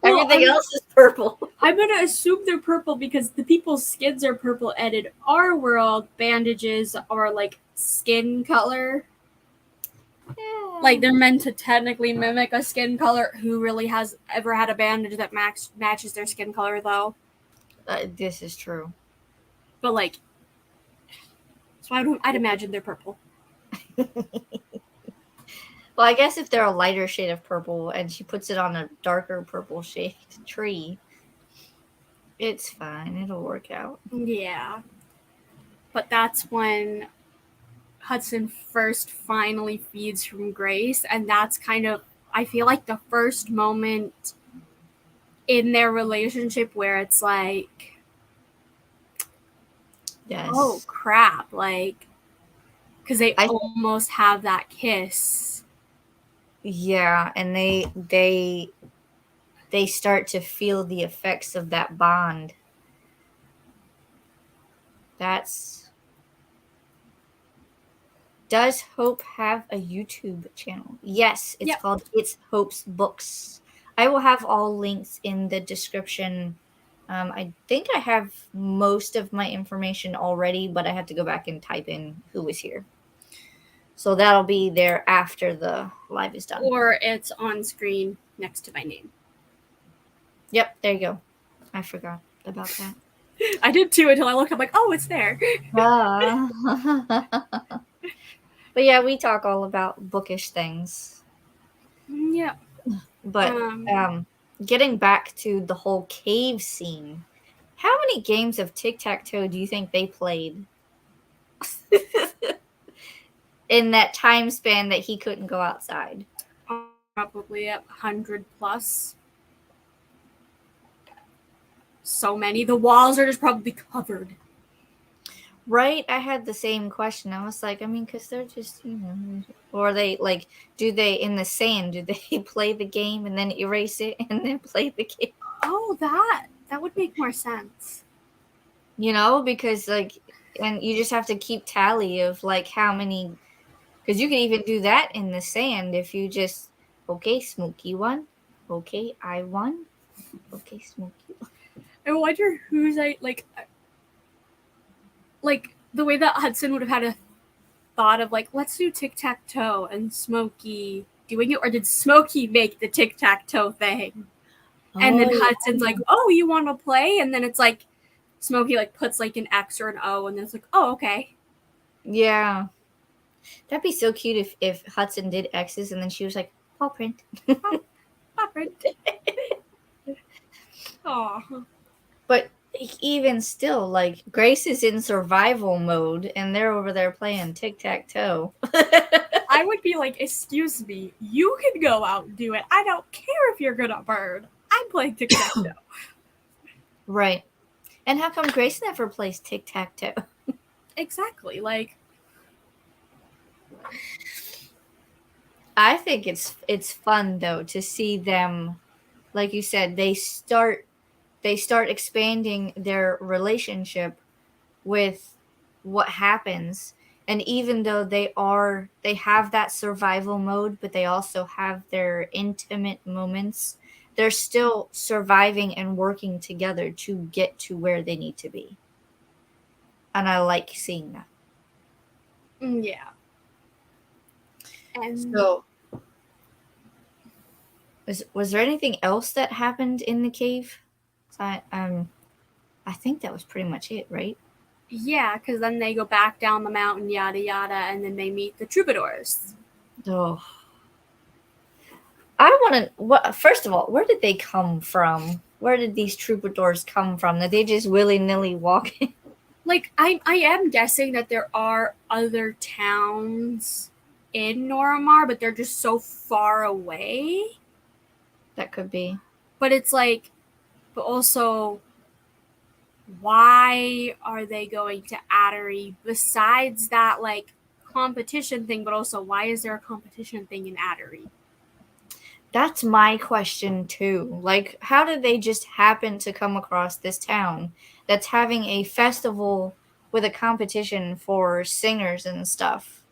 Well, everything else is purple. I'm going to assume they're purple because the people's skins are purple, and in our world, bandages are like skin color. Yeah. Like they're meant to technically mimic a skin color. Who really has ever had a bandage that matches their skin color, though? This is true. But like, so I'd imagine they're purple. Well, I guess if they're a lighter shade of purple and she puts it on a darker purple shade tree, it's fine. It'll work out. Yeah. But that's when Hudson first finally feeds from Grace, and that's kind of, I feel like, the first moment in their relationship where it's like, Yes. Oh crap! Like, because they almost have that kiss. Yeah, and they start to feel the effects of that bond. Does Hope have a YouTube channel? Yes, it's called It's Hope's Books. I will have all links in the description. I think I have most of my information already, but I have to go back and type in who was here. So that'll be there after the live is done. Or it's on screen next to my name. Yep, there you go. I forgot about that. I did too until I looked. I'm like, oh, it's there. But yeah, we talk all about bookish things. Yeah. But getting back to the whole cave scene, how many games of tic-tac-toe do you think they played in that time span that he couldn't go outside? Probably 100 plus. So many. The walls are just probably covered. Right? I had the same question. I was like, I mean, because they're just, or they, like, do they, in the sand, do they play the game and then erase it and then play the game? Oh, that would make more sense. Because, like, and you just have to keep tally of, like, how many, because you can even do that in the sand if you just, okay, Smokey won. Okay, I won. Okay, Smokey won. I wonder who's like the way that Hudson would have had a thought of like, let's do tic-tac-toe and Smokey doing it, or did Smokey make the tic-tac-toe thing? And then Hudson's like, oh, you want to play? And then it's like Smokey like puts like an X or an O, and then it's like, oh, okay. Yeah. That'd be so cute if Hudson did X's and then she was like, paw print. Paw print. Aw. But even still, like, Grace is in survival mode and they're over there playing tic-tac-toe. I would be like, excuse me, you can go out and do it. I don't care if you're gonna burn. I'm playing tic-tac-toe. Right. And how come Grace never plays tic-tac-toe? Exactly. Like, I think it's fun though to see them, like you said, they start expanding their relationship with what happens. And even though they have that survival mode, but they also have their intimate moments, they're still surviving and working together to get to where they need to be. And I like seeing that. Yeah. And so was there anything else that happened in the cave? I think that was pretty much it, right? Yeah, because then they go back down the mountain, yada yada, and then they meet the troubadours. Oh, I want to. What? First of all, where did they come from? Where did these troubadours come from? That they just willy nilly walk in? Like, I am guessing that there are other towns in Noramar, but they're just so far away. That could be. But it's like, but also, why are they going to Attery besides that, like, competition thing, but also why is there a competition thing in Attery? That's my question too. Like, how did they just happen to come across this town that's having a festival with a competition for singers and stuff?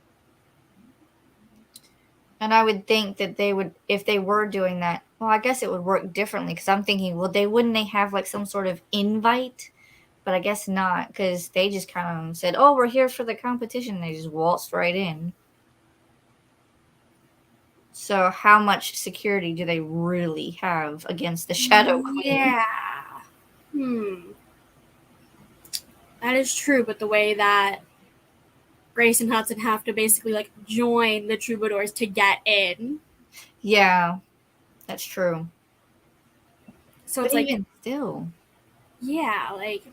And I would think that they would, if they were doing that, well, I guess it would work differently, because I'm thinking, well, wouldn't they have like some sort of invite? But I guess not, because they just kind of said, oh, we're here for the competition. They just waltzed right in. So how much security do they really have against the Shadow Queen? Yeah. That is true, but the way that Grace and Hudson have to basically like join the troubadours to get in. Yeah, that's true. So but it's like, even still. Yeah, like,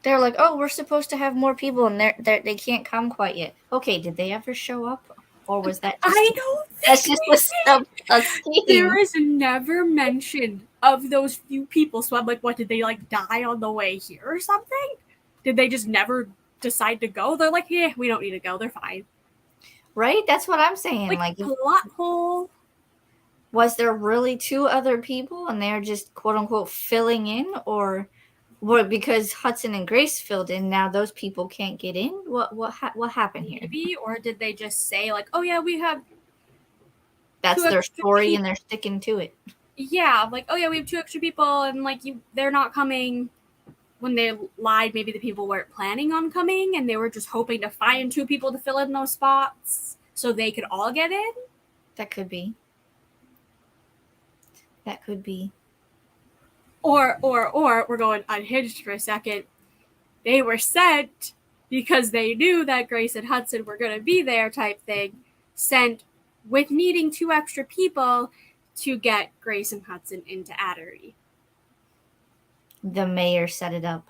They're like, oh, we're supposed to have more people, and they can't come quite yet. Okay, did they ever show up? Or was that just... I don't think that's just a scheme. There is never mention of those few people. So I'm like, what, did they like die on the way here or something? did they just never decide to go? They're like, yeah, we don't need to go. They're fine. Right? That's what I'm saying. Like plot hole. Was there really 2 other people and they're just quote unquote filling in, or what? Because Hudson and Grace filled in, now those people can't get in. What happened here? Maybe, or did they just say like, oh yeah, we have. That's their story and they're sticking to it. Yeah, like, oh yeah, we have 2 extra people, and like they're not coming. When they lied, maybe the people weren't planning on coming, and they were just hoping to find 2 people to fill in those spots so they could all get in. That could be. That could be. Or we're going unhinged for a second. They were sent because they knew that Grace and Hudson were going to be there, type thing. Sent with needing 2 extra people to get Grace and Hudson into Addery. The mayor set it up.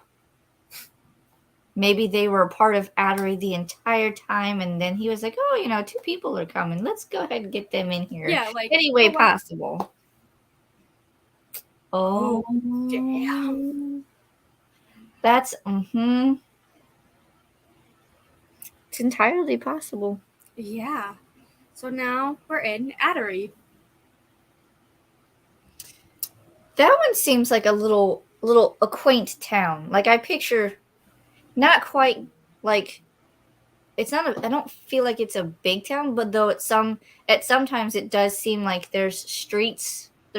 Maybe they were a part of Addery the entire time, and then he was like, oh, 2 people are coming. Let's go ahead and get them in here. Yeah, like any way possible. Oh, damn. That's, It's entirely possible. Yeah. So now we're in Addery. That one seems like a little a quaint town. Like, I picture not quite like, it's not I don't feel like it's a big town, but though sometimes it does seem like there's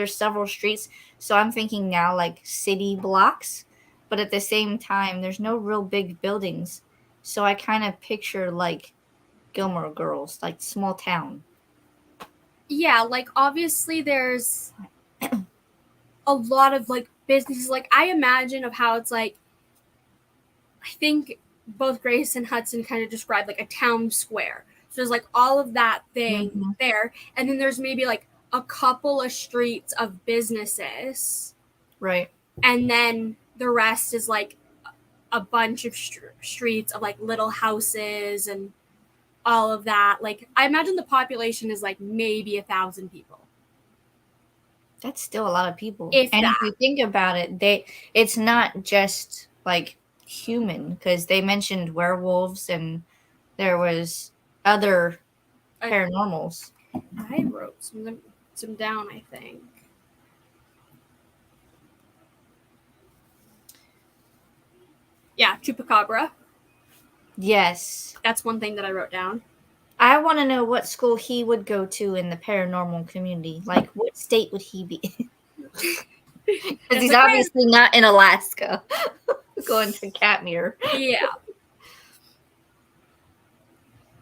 several streets. So I'm thinking now like city blocks, but at the same time there's no real big buildings. So I kind of picture like Gilmore Girls, like small town. Yeah, like obviously there's a lot of like businesses. Like I imagine of how it's like, I think both Grace and Hudson kind of described like a town square. So there's like all of that thing there. And then there's maybe like a couple of streets of businesses. Right. And then the rest is like a bunch of streets of like little houses and all of that. Like I imagine the population is like maybe 1,000 people. That's still a lot of people. If you think about it, it's not just like human, because they mentioned werewolves and there was other paranormals. I wrote some down, I think. Yeah, Chupacabra. Yes. That's one thing that I wrote down. I want to know what school he would go to in the paranormal community. Like, what state would he be in? Because he's obviously not in Alaska going to Katmere. Yeah.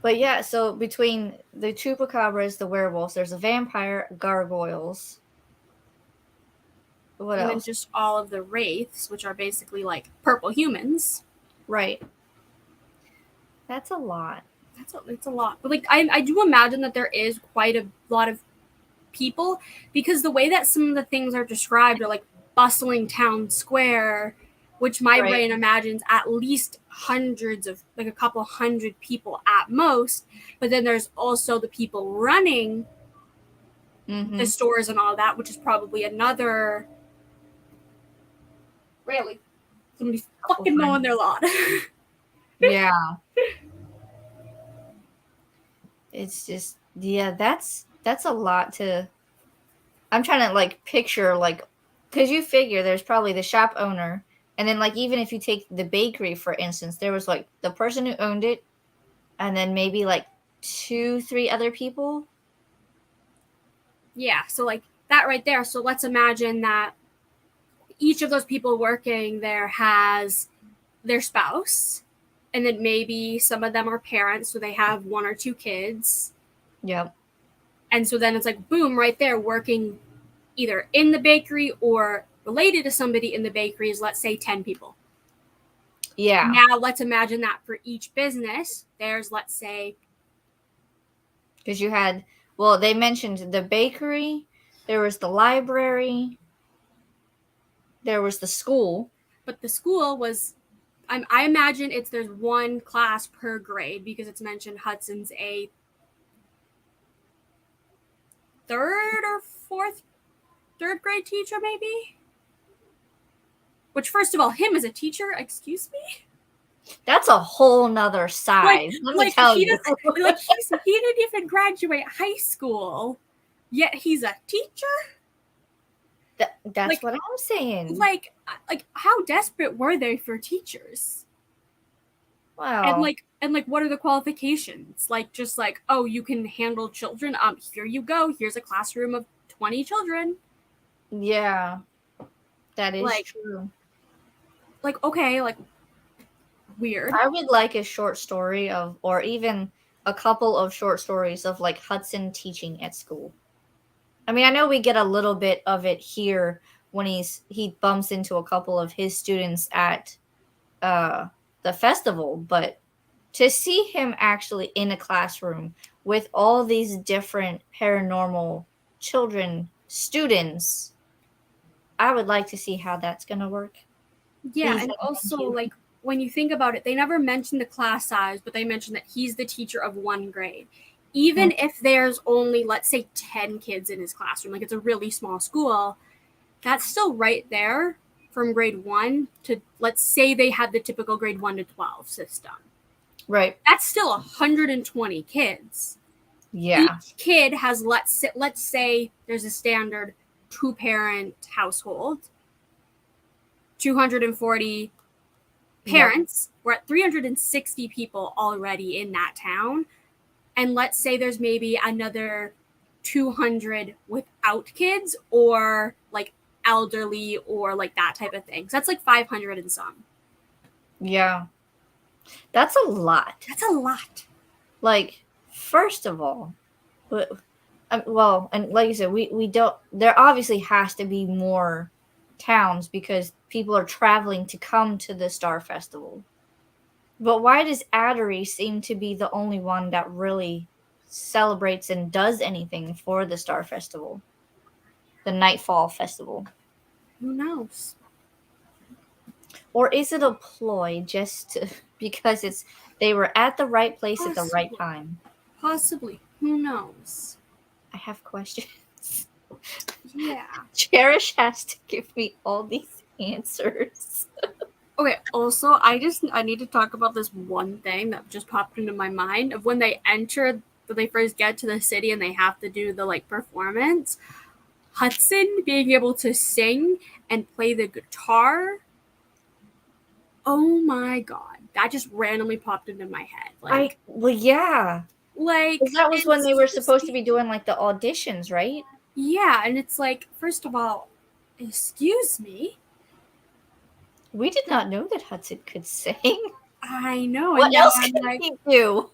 But yeah, so between the Chupacabras, the werewolves, there's a vampire, gargoyles. What else? And then just all of the wraiths, which are basically like purple humans. Right. That's a lot. It's a lot. But like I do imagine that there is quite a lot of people, because the way that some of the things are described are like bustling town square, which my brain imagines at least hundreds of, like a couple hundred people at most. But then there's also the people running the stores and all that, which is probably another, really, somebody fucking mowing their lawn. Yeah. It's just, yeah, that's a lot to, I'm trying to like picture, like, because you figure there's probably the shop owner, and then like even if you take the bakery for instance, there was like the person who owned it, and then maybe like 2-3 other people. Yeah, so like that right there. So let's imagine that each of those people working there has their spouse, and then maybe some of them are parents, so they have 1 or 2 kids. Yep. And so then it's like, boom, right there, working either in the bakery or related to somebody in the bakery is, let's say, 10 people. Yeah. Now let's imagine that for each business, there's, let's say... Because you had, well, they mentioned the bakery, there was the library, there was the school. But the school was... I imagine there's 1 class per grade, because it's mentioned Hudson's a 3rd or 3rd grade teacher, maybe? Which, first of all, him as a teacher, excuse me? That's a whole nother side. Let me tell he you. doesn't like he didn't even graduate high school, yet he's a teacher. That's like, what I'm saying. Like how desperate were they for teachers? Wow. And what are the qualifications? Like, just like, oh, you can handle children. Here you go. Here's a classroom of 20 children. Yeah, that is Like, true. Like, okay, like, weird. I would like a short story of, or even a couple of short stories of like Hudson teaching at school. I mean, I know we get a little bit of it here when he bumps into a couple of his students at the festival, but to see him actually in a classroom with all these different paranormal children, students, I would like to see how that's going to work. Yeah, Please and and thank also, you. like, when you think about it, they never mention the class size, but they mention that he's the teacher of one grade. Even if there's only, let's say, 10 kids in his classroom, like it's a really small school, that's still right there from grade 1 to, let's say they had the typical grade 1 to 12 system. Right. That's still 120 kids. Yeah. Each kid has, let's say there's a standard 2-parent household, 240 parents. Yep. We're at 360 people already in that town. And let's say there's maybe another 200 without kids or like elderly or like that type of thing. So that's like 500 and some. Yeah. That's a lot. That's a lot. Like, first of all, well, and like you said, we don't, there obviously has to be more towns because people are traveling to come to the Star Festival. But why does Addery seem to be the only one that really celebrates and does anything for the Star Festival? The Nightfall Festival. Who knows? Or is it a ploy just to, because they were at the right place at the right time? Possibly. Who knows? I have questions. Yeah. Cherish has to give me all these answers. Okay, also, I need to talk about this one thing that just popped into my mind of when they enter, when they first get to the city and they have to do the, like, performance. Hudson being able to sing and play the guitar. Oh my god. That just randomly popped into my head. Like, well, yeah. Like, that was when they were supposed to be doing, like, the auditions, right? Yeah, and it's like, first of all, excuse me? We did not know that Hudson could sing. I know. What else can he do?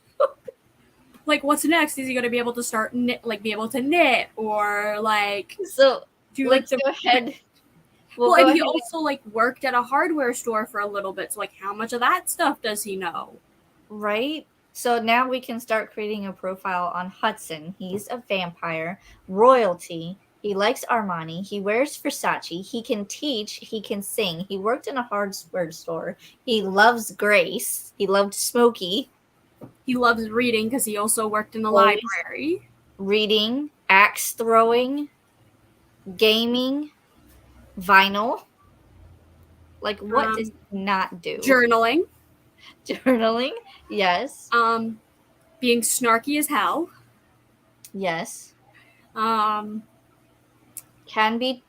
Like, what's next? Is he going to be able to start be able to knit or like do let's go ahead. Well, and he also like worked at a hardware store for a little bit. So like, how much of that stuff does he know? Right. So now we can start creating a profile on Hudson. He's a vampire, royalty. He likes Armani. He wears Versace. He can teach. He can sing. He worked in a hardware store. He loves Grace. He loved Smokey. He loves reading because he also worked in the library. Reading, axe throwing, gaming, vinyl. Like, what does he not do? Journaling. Journaling, yes. Being snarky as hell. Yes. Can be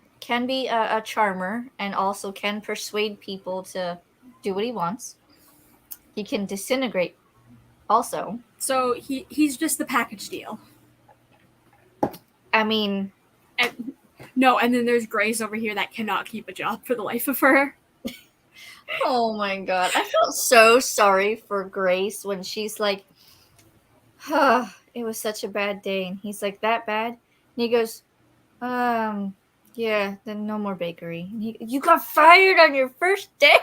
a charmer and also can persuade people to do what he wants. He can disintegrate also. So he's just the package deal. I mean, and then there's Grace over here that cannot keep a job for the life of her. Oh my god. I felt so sorry for Grace when she's like, it was such a bad day. And he's like, that bad? And he goes, yeah, then no more bakery. And you got fired on your first day?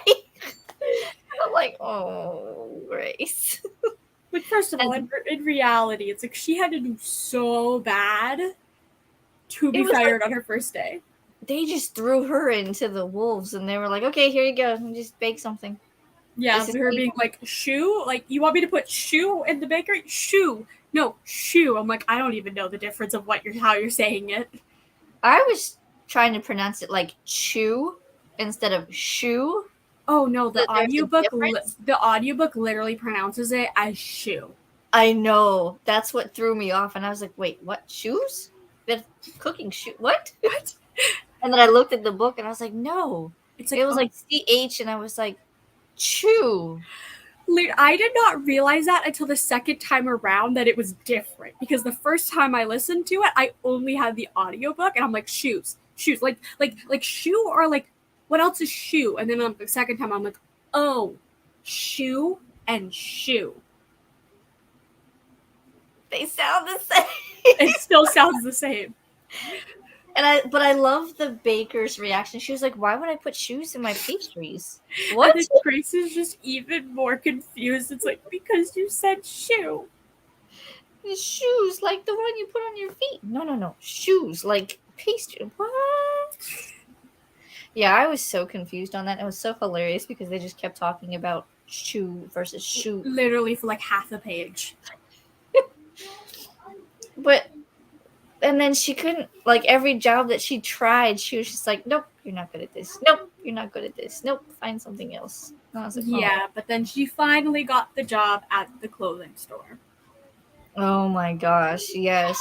I'm like, oh, Grace. But first of all, in reality, it's like she had to do so bad to be fired on her first day. They just threw her into the wolves and they were like, okay, here you go. Just bake something. Yeah, her being like, shoe? Like, you want me to put shoe in the bakery? Shoe. No, shoe. I'm like, I don't even know the difference of how you're saying it. I was trying to pronounce it like chew instead of shoe. Oh no, the There's a difference? the audiobook literally pronounces it as shoe. I know. That's what threw me off, and I was like, wait, what? Shoes? They're cooking shoe? What? What? And then I looked at the book, and I was like, no. It's like, It was like CH, and I was like, chew. I did not realize that until the second time around that it was different, because the first time I listened to it, I only had the audiobook, and I'm like, shoes, like shoe, or like, what else is shoe? And then the second time I'm like, oh, shoe and shoe. They sound the same. It still sounds the same. But I love the baker's reaction. She was like, why would I put shoes in my pastries? What? And then Grace is just even more confused. It's like, because you said shoe. Shoes, like the one you put on your feet. No. Shoes, like pastry. What? Yeah, I was so confused on that. It was so hilarious because they just kept talking about shoe versus shoe. Literally for like half a page. But, and then she couldn't, like, every job that she tried, she was just like, nope, you're not good at this. Nope, you're not good at this. Nope, find something else. And I was like, yeah, but then she finally got the job at the clothing store. Oh my gosh, yes.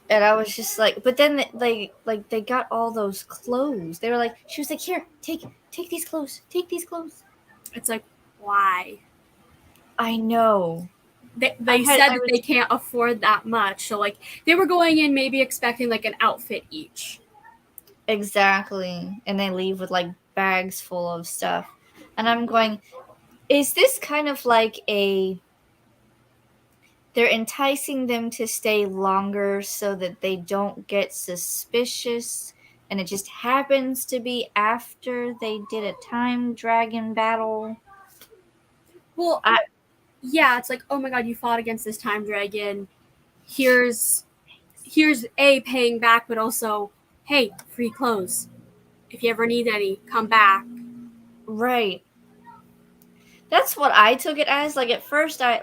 And I was just like, but then they got all those clothes. They were like, she was like, here, take these clothes. Take these clothes. It's like, why? I know. They said that they can't afford that much. So, like, they were going in maybe expecting, like, an outfit each. Exactly. And they leave with, like, bags full of stuff. And I'm going, is this kind of like they're enticing them to stay longer so that they don't get suspicious, and it just happens to be after they did a time dragon battle? Well, yeah, it's like, oh my god, you fought against this time dragon. Here's A, paying back, but also, hey, free clothes. If you ever need any, come back. Right. That's what I took it as. Like, at first I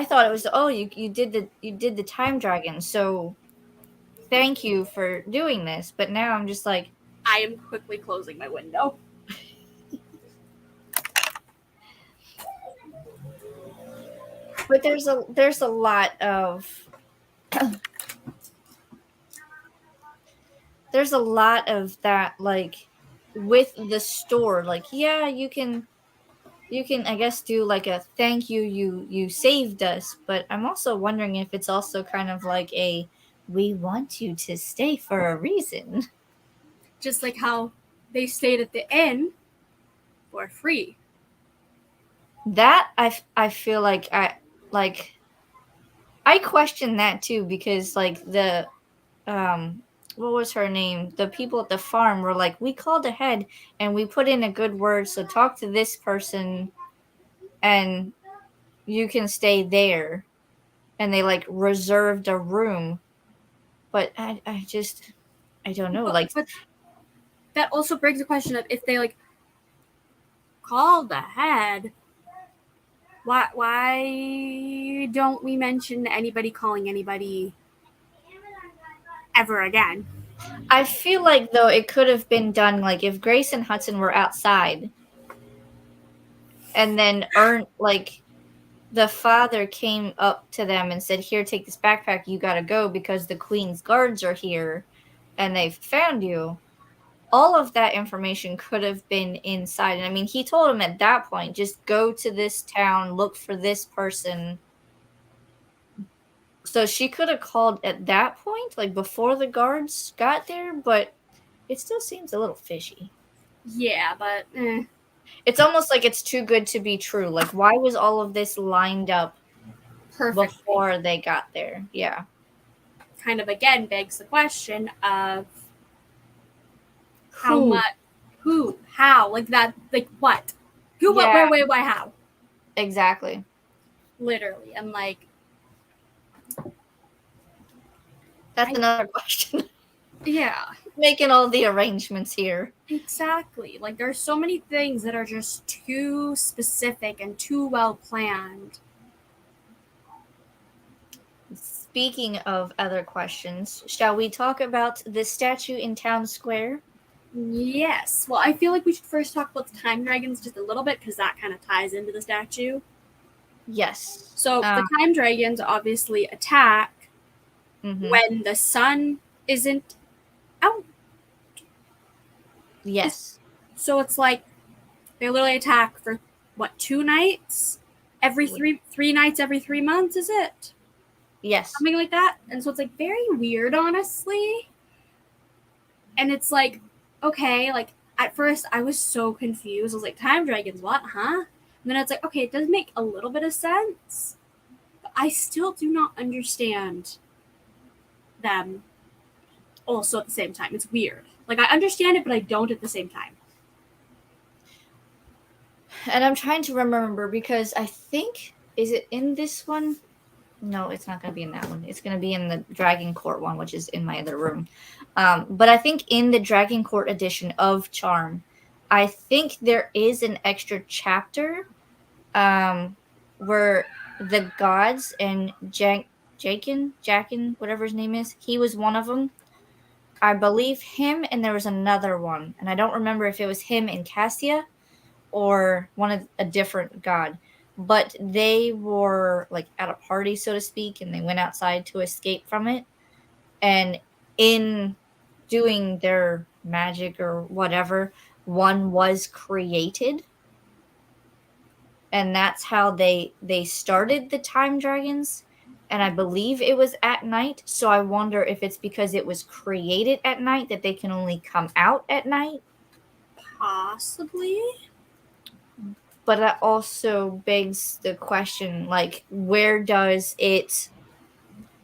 thought it was, oh, you did the time dragon, so thank you for doing this. But now I'm just like, I am quickly closing my window. But there's a lot of there's a lot of that, like, with the store. Like, yeah, you can I guess do like a thank you, you saved us, but I'm also wondering if it's also kind of like a we want you to stay for a reason. Just like how they stayed at the inn for free. That I feel like I question that too, because like the what was her name? The people at the farm were like, we called ahead and we put in a good word, so talk to this person and you can stay there. And they like reserved a room. But I don't know. But that also brings the question of, if they like called ahead, why don't we mention anybody calling anybody ever again? I feel like, though, it could have been done, like, if Grace and Hudson were outside and then the father came up to them and said, here, take this backpack, you gotta go because the Queen's guards are here and they've found you. All of that information could have been inside. And I mean, he told him at that point, just go to this town, look for this person. So she could have called at that point, like before the guards got there, but it still seems a little fishy. Yeah, but it's almost like it's too good to be true. Like, why was all of this lined up perfectly before they got there? Yeah. Kind of again begs the question of how much, who, how, like that, like what, who, what, where, why, how. Exactly. Literally, and like, that's another question. Yeah. Making all the arrangements here. Exactly. Like, there's so many things that are just too specific and too well planned. Speaking of other questions, shall we talk about the statue in Town Square? Yes. Well, I feel like we should first talk about the time dragons just a little bit because that kind of ties into the statue. Yes. So the time dragons obviously attack when the sun isn't out. Yes. So it's like they literally attack for what, 2 nights? Every three nights every 3 months, is it? Yes. Something like that. And so it's like very weird, honestly. And it's like, okay, like at first I was so confused. I was like, time dragons, what, huh? And then it's like, okay, it does make a little bit of sense. But I still do not understand them also at the same time. It's weird. Like I understand it, but I don't at the same time. And I'm trying to remember because I think, is it in this one? No, it's not going to be in that one. It's going to be in the Dragon Court one, which is in my other room. But I think in the Dragon Court edition of Charm, I think there is an extra chapter where the gods and Jackin, whatever his name is, he was one of them. I believe him, and there was another one, and I don't remember if it was him and Cassia or one of a different god, but they were like at a party, so to speak, and they went outside to escape from it, and in doing their magic or whatever, one was created, and that's how they started the time dragons. And I believe it was at night, so I wonder if it's because it was created at night that they can only come out at night. Possibly. But that also begs the question, like, where does it,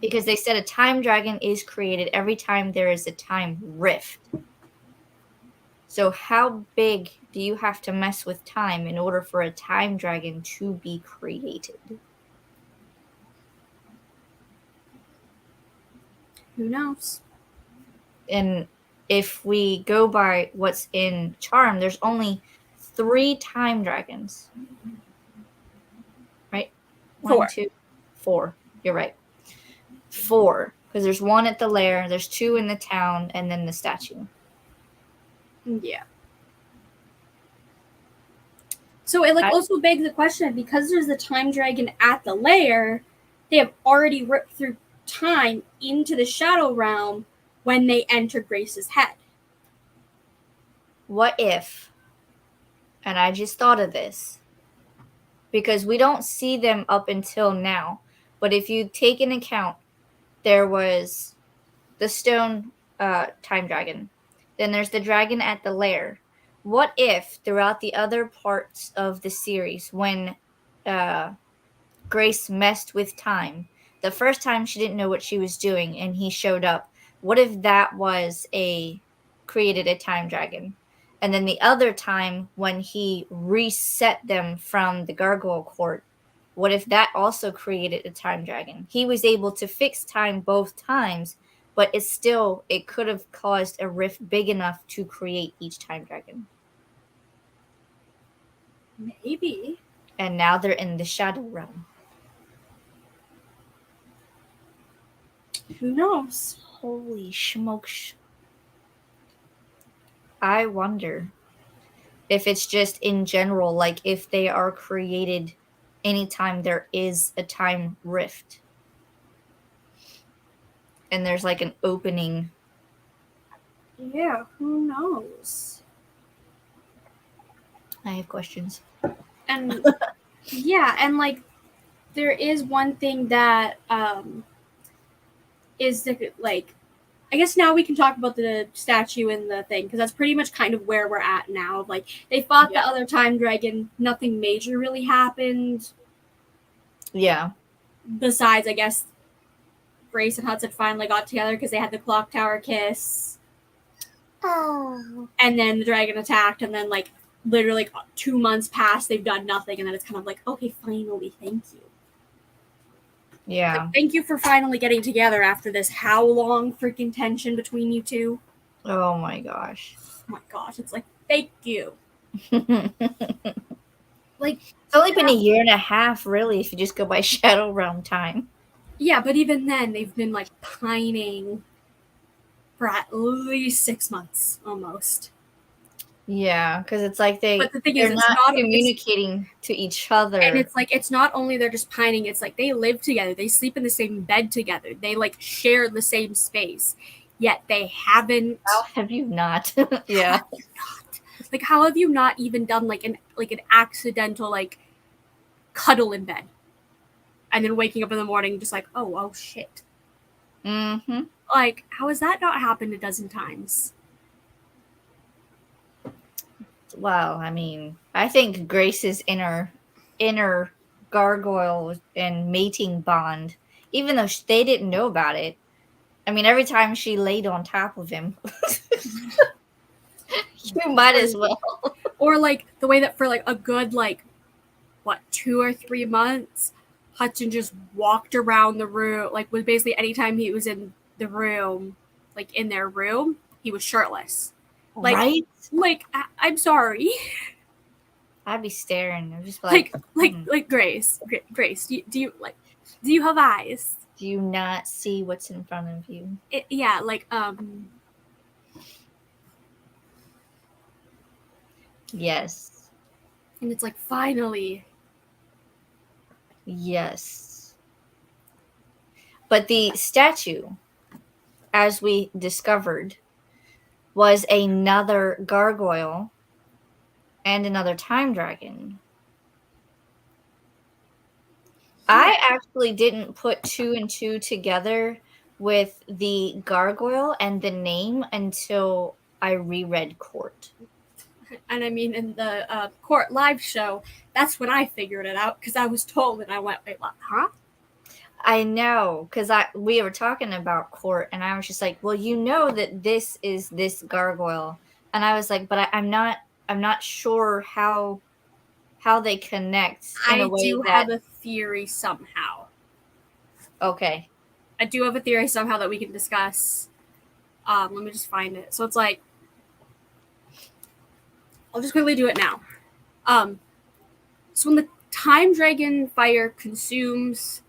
because they said a time dragon is created every time there is a time rift. So how big do you have to mess with time in order for a time dragon to be created? Who knows? And if we go by what's in Charm, there's only 3 time dragons. Right? 1, 2, 4. You're right. 4. Because there's 1 at the lair, there's 2 in the town, and then the statue. Yeah. So it also begs the question, because there's the time dragon at the lair, they have already ripped through time into the shadow realm when they enter Grace's head. What if, and I just thought of this, because we don't see them up until now, but if you take into account, there was the stone time dragon, then there's the dragon at the lair. What if throughout the other parts of the series, when Grace messed with time, the first time she didn't know what she was doing and he showed up, what if that was created a time dragon? And then the other time when he reset them from the Gargoyle Court, what if that also created a time dragon? He was able to fix time both times, but it could have caused a rift big enough to create each time dragon. Maybe. And now they're in the Shadow Realm. Who knows? Holy smokes. I wonder if it's just in general, like if they are created anytime there is a time rift. And there's like an opening. Yeah, who knows? I have questions. And yeah, and like there is one thing that is the, like, I guess now we can talk about the statue and the thing, because that's pretty much kind of where we're at now. Like, they fought the other time dragon, nothing major really happened. Yeah. Besides, I guess, Grace and Hudson finally got together because they had the clock tower kiss. Oh. And then the dragon attacked, and then, like, literally like 2 months passed, they've done nothing, and then it's kind of like, okay, finally, thank you. Yeah. Like, thank you for finally getting together after this how long freaking tension between you two. Oh my gosh. Oh my gosh, it's like, thank you. Like, it's only been a year and a half, really, if you just go by Shadow Realm time. Yeah, but even then, they've been like pining for at least 6 months, almost. Yeah, because it's like But the thing is, they're it's not not communicating to each and other. it's like it's not only they're just pining, it's like they live together, they sleep in the same bed together, they like share the same space, yet they haven't. How have you not? Yeah. How have you not? Like, how have you not even done like an accidental like cuddle in bed, and then waking up in the morning just like, oh shit. Mm-hmm. Like, how has that not happened a dozen times? Well, I mean, I think Grace's inner gargoyle and mating bond, even though they didn't know about it. I mean, every time she laid on top of him, you might as well. Or like the way that for like a good like what 2 or 3 months, Hudson just walked around the room, like was basically anytime he was in the room, like in their room, he was shirtless. Like, Right? I'm sorry. I'd be staring. I'm just Like Grace, do you like, do you have eyes? do you not see what's in front of you? Yeah, like Yes. and it's like finally. Yes. But the statue, as we discovered, was another gargoyle and another time dragon. I actually didn't put 2 and 2 together with the gargoyle and the name until I reread Court. And I mean, in the Court live show, that's when I figured it out because I was told, and I went, "Wait, what? Huh?" I know, because we were talking about Court, and I was just like, "Well, you know that this is this gargoyle," and I was like, "But I'm not sure how they connect in a I way do that." have a theory somehow. Okay. I do have a theory somehow that we can discuss. Let me just find it. So it's like, I'll just quickly do it now. So when the time dragon fire consumes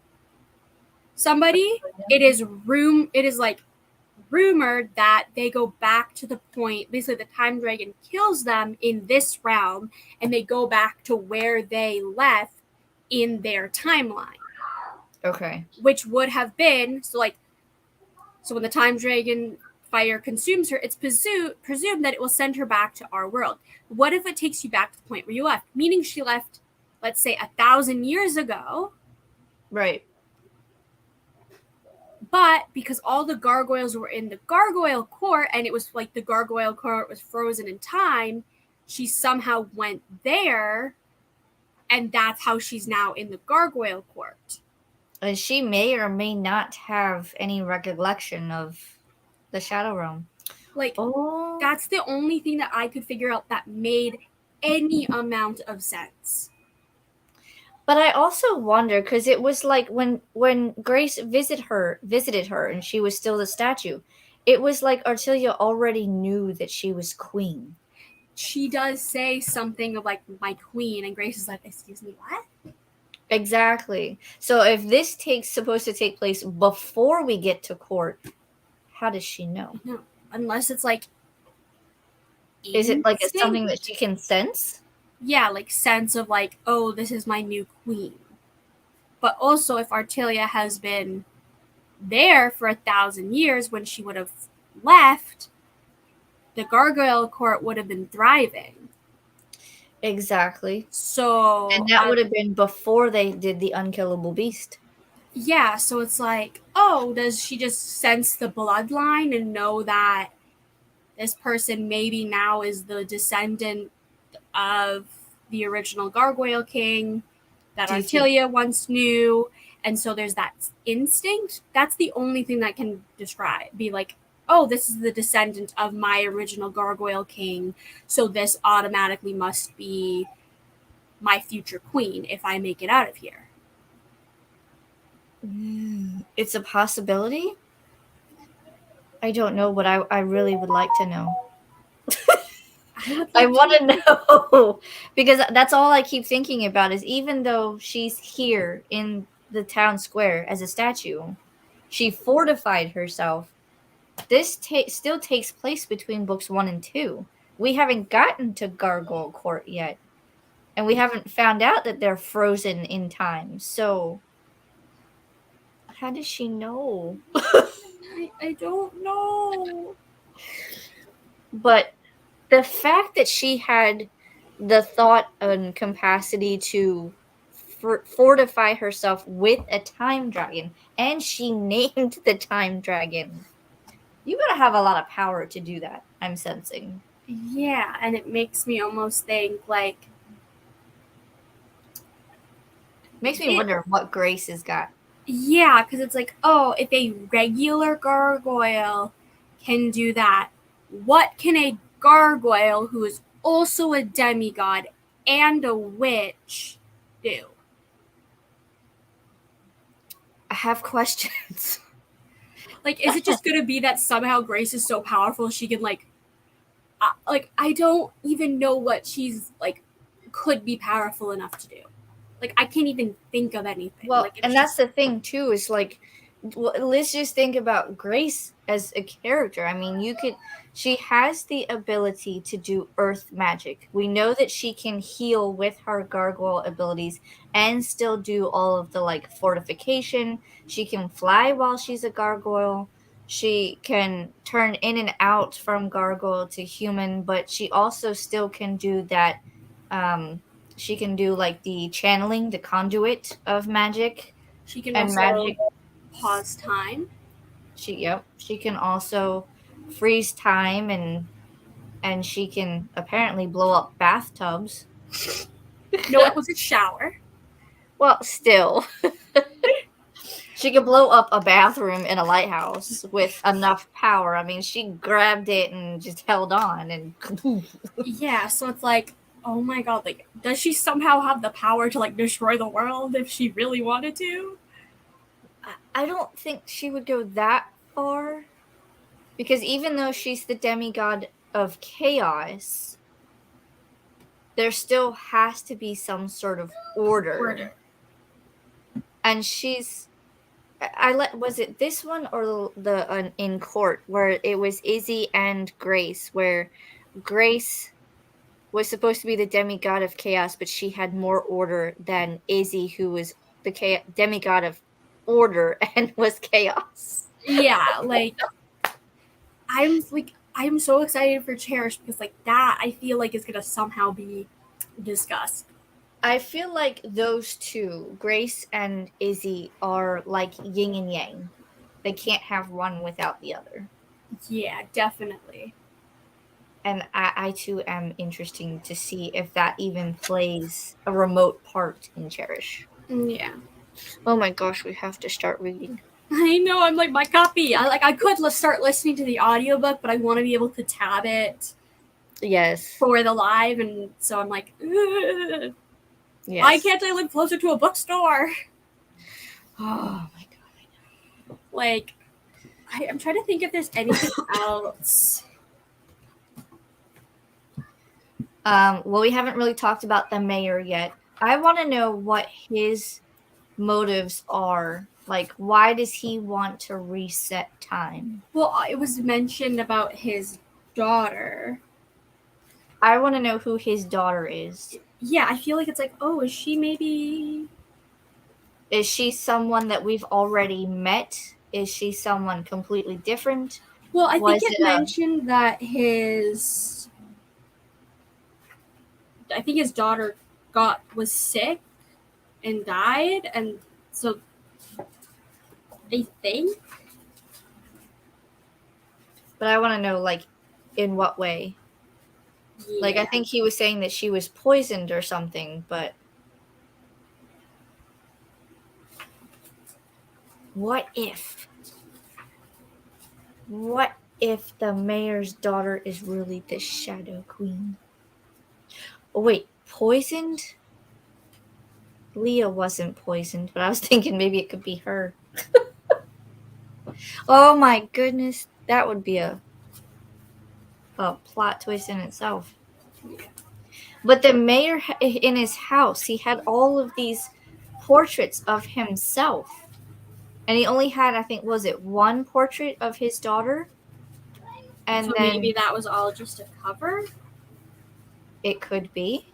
somebody, it is like rumored that they go back to the point, basically the time dragon kills them in this realm, and they go back to where they left in their timeline. Okay. Which would have been so when the time dragon fire consumes her, it's presumed that it will send her back to our world. What if it takes you back to the point where you left? Meaning she left, let's say, 1,000 years ago. Right. But because all the gargoyles were in the gargoyle court, and it was like the gargoyle court was frozen in time, she somehow went there, and that's how she's now in the gargoyle court. And she may or may not have any recollection of the Shadow Realm. Like, that's the only thing that I could figure out that made any amount of sense. But I also wonder, because it was like when Grace visited her, and she was still the statue. It was like Artelia already knew that she was queen. She does say something of like, my queen, and Grace is like, excuse me, what? Exactly. So if this supposed to take place before we get to Court, how does she know? No, unless it's like, is it like something that she can sense? Yeah, like sense of like, oh, this is my new queen. But also, if Artelia has been there for 1,000 years when she would have left, the gargoyle court would have been thriving. Exactly. So, and that would have been before they did the unkillable beast. Yeah, so it's like, oh, does she just sense the bloodline and know that this person maybe now is the descendant of the original Gargoyle King that Artelia once knew? And so there's that instinct. That's the only thing that can be like, oh, this is the descendant of my original Gargoyle King, so this automatically must be my future queen if I make it out of here. It's a possibility. I don't know, but I really would like to know. I want to know, because that's all I keep thinking about is, even though she's here in the town square as a statue, she fortified herself. This still takes place between books 1 and 2. we haven't gotten to Gargoyle Court yet. And we haven't found out that they're frozen in time. So how does she know? I don't know. But the fact that she had the thought and capacity to fortify herself with a time dragon, and she named the time dragon. You gotta have a lot of power to do that, I'm sensing. Yeah, and it makes me almost think like Makes me wonder what Grace has got. Yeah, because it's like, oh, if a regular gargoyle can do that, what can a gargoyle who is also a demigod and a witch do? I have questions. Like, is it just gonna be that somehow Grace is so powerful she can like I don't even know what she's like could be powerful enough to do. Like, I can't even think of anything. Well, like, and that's the thing too, is like, let's just think about Grace as a character. I mean, she has the ability to do earth magic. We know that she can heal with her gargoyle abilities and still do all of the like fortification. She can fly while she's a gargoyle. She can turn in and out from gargoyle to human, but she also still can do that. She can do like the channeling, the conduit of magic. she can And also magic, pause time. she can also freeze time, and she can apparently blow up bathtubs. No, it was a shower. Well, still. She could blow up a bathroom in a lighthouse with enough power. I mean, she grabbed it and just held on and Yeah, so it's like, oh my god, like, does she somehow have the power to like destroy the world if she really wanted to? I don't think she would go that far, because even though she's the demigod of chaos, there still has to be some sort of order. And was it this one or the in court where it was Izzy and Grace, where Grace was supposed to be the demigod of chaos, but she had more order than Izzy, who was the demigod of order and was chaos. Yeah, like, I'm so excited for Cherish because like that I feel like is gonna somehow be discussed. I feel like those two, Grace and Izzy, are like yin and yang. They can't have one without the other. Yeah, definitely. And I too am interested to see if that even plays a remote part in Cherish. Yeah. Oh my gosh, we have to start reading. I know, I'm like my copy. I could start listening to the audiobook, but I want to be able to tab it. Yes. For the live, and so I'm like, yes. Why can't I live closer to a bookstore? Oh my god. Like, I'm trying to think if there's anything else. Well, we haven't really talked about the mayor yet. I want to know what his motives are. Like, why does he want to reset time? Well, it was mentioned about his daughter. I want to know who his daughter is. Yeah, I feel like it's like, oh, is she maybe... Is she someone that we've already met? Is she someone completely different? Well, I think it mentioned that his daughter was sick and died, and so I think. But I want to know, like, in what way? Yeah. Like, I think he was saying that she was poisoned or something, but what if the mayor's daughter is really the Shadow Queen? Oh, wait, poisoned? Leah wasn't poisoned, but I was thinking maybe it could be her. Oh my goodness, that would be a plot twist in itself. But the mayor, in his house, he had all of these portraits of himself. And he only had, I think, was it one portrait of his daughter? And so then, maybe that was all just a cover? it could be.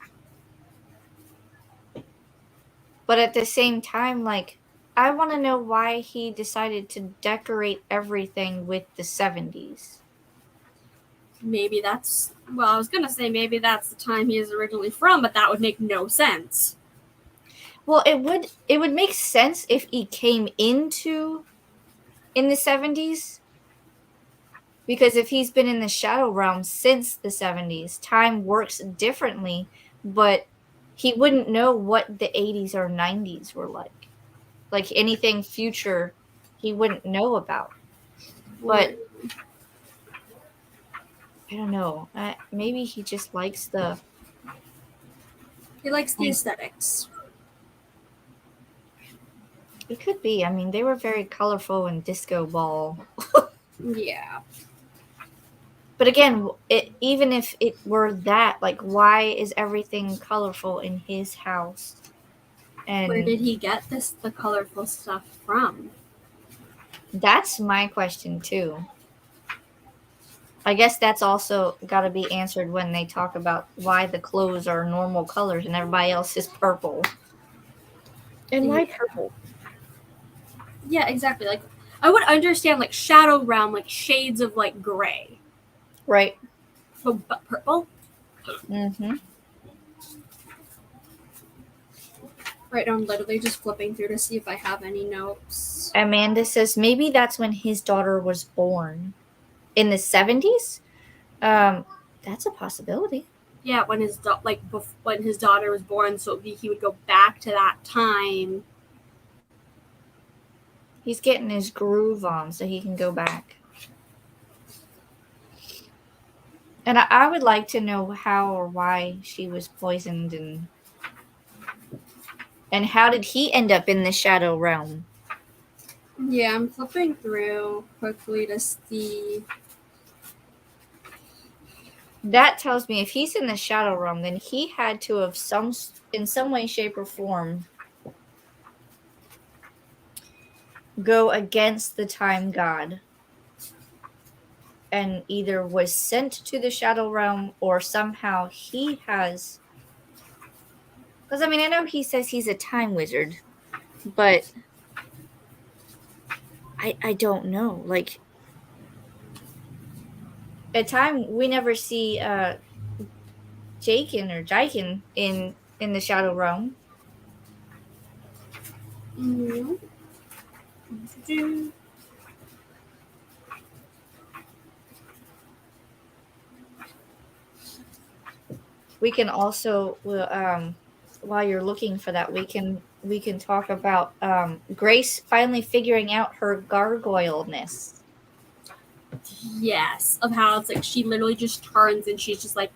But at the same time, like, I want to know why he decided to decorate everything with the 70s. Maybe that's, well, I was going to say maybe that's the time he is originally from, but that would make no sense. Well, it would make sense if he came into in the 70s, because if he's been in the shadow realm since the 70s, time works differently, but he wouldn't know what the 80s or 90s were like. Like anything future, he wouldn't know about. But I don't know. Maybe he just likes the. He likes the aesthetics. It could be. I mean, they were very colorful and disco ball. Yeah. But again, even if it were that, like, why is everything colorful in his house? And where did he get the colorful stuff from? That's my question too. I guess that's also got to be answered when they talk about why the clothes are normal colors and everybody else is purple. And why purple? Yeah, exactly. Like, I would understand like shadow realm, like shades of like gray. Right. But purple? Mm-hmm. Right now I'm literally just flipping through to see if I have any notes. Amanda says maybe that's when his daughter was born. In the 70s? That's a possibility. Yeah, when when his daughter was born, so he would go back to that time. He's getting his groove on so he can go back. And I would like to know how or why she was poisoned, and how did he end up in the shadow realm? Yeah, I'm flipping through quickly to see. That tells me if he's in the shadow realm, then he had to have in some way, shape, or form go against the time god, and either was sent to the shadow realm or somehow he has. Because I mean, I know he says he's a time wizard, but I don't know. Like, at time we never see Jaken or Jaiken in the shadow realm. Mm-hmm. We can also while you're looking for that, we can talk about Grace finally figuring out her gargoyle-ness. Yes, of how it's like she literally just turns and she's just like,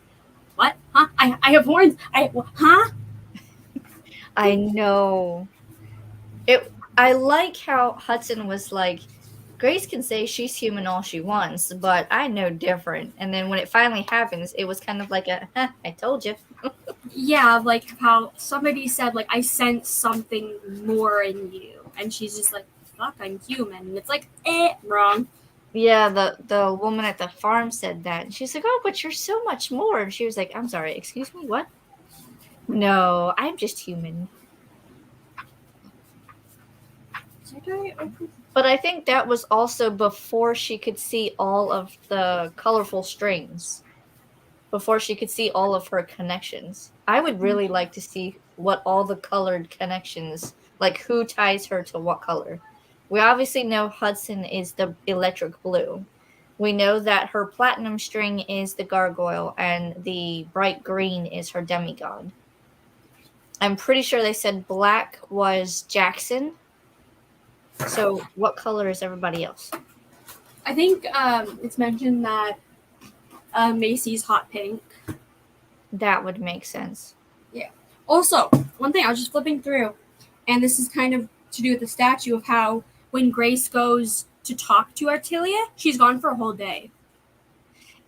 "What? Huh? I have horns. Huh?" I know. I like how Hudson was like, Grace can say she's human all she wants, but I know different. And then when it finally happens, it was kind of like I told you. Yeah, like how somebody said, like, I sense something more in you. And she's just like, fuck, I'm human. And it's like, wrong. Yeah, the woman at the farm said that. And she's like, oh, but you're so much more. And she was like, I'm sorry, excuse me, what? No, I'm just human. But I think that was also before she could see all of the colorful strings. Before she could see all of her connections. I would really like to see what all the colored connections, like who ties her to what color. We obviously know Hudson is the electric blue. We know that her platinum string is the gargoyle and the bright green is her demigod. I'm pretty sure they said black was Jackson. So what color is everybody else? I think it's mentioned that Macy's hot pink. That would make sense. Yeah. Also, one thing I was just flipping through, and this is kind of to do with the statue of how when Grace goes to talk to Artilia, she's gone for a whole day.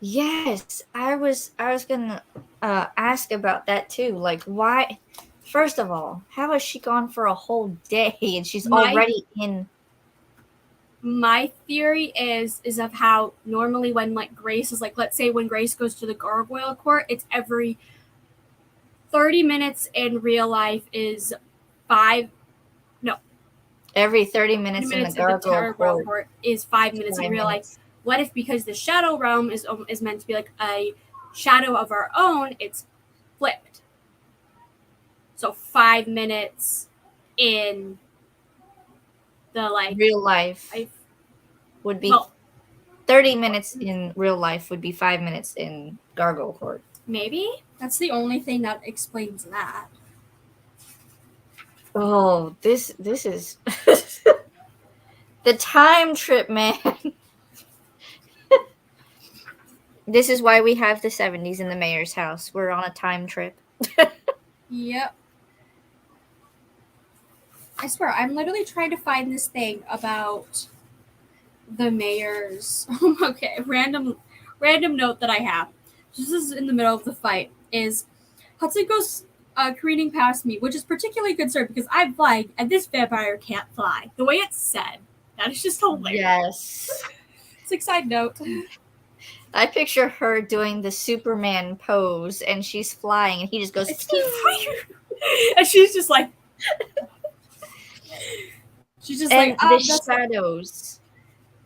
Yes, I was gonna ask about that too. Like, why? First of all, how has she gone for a whole day and she's already in? My theory is of how normally when like Grace is like, let's say when Grace goes to the gargoyle court, it's every 30 minutes in real life is every 30 minutes in the gargoyle court is 5 minutes in real life. What if, because the shadow realm is meant to be like a shadow of our own, it's flipped? So 5 minutes in the real life would be 30 minutes in real life would be 5 minutes in gargoyle court. Maybe that's the only thing that explains that. Oh, this is the time trip, man. This is why we have the 70s in the mayor's house. We're on a time trip. Yep. I swear, I'm literally trying to find this thing about the mayor's. Okay, random note that I have. This is in the middle of the fight. Is Hudson goes careening past me, which is particularly concerned because I'm flying and this vampire can't fly. The way it's said, that is just hilarious. Yes. It's like side note. I picture her doing the Superman pose and she's flying and he just goes and she's just like and the shadows.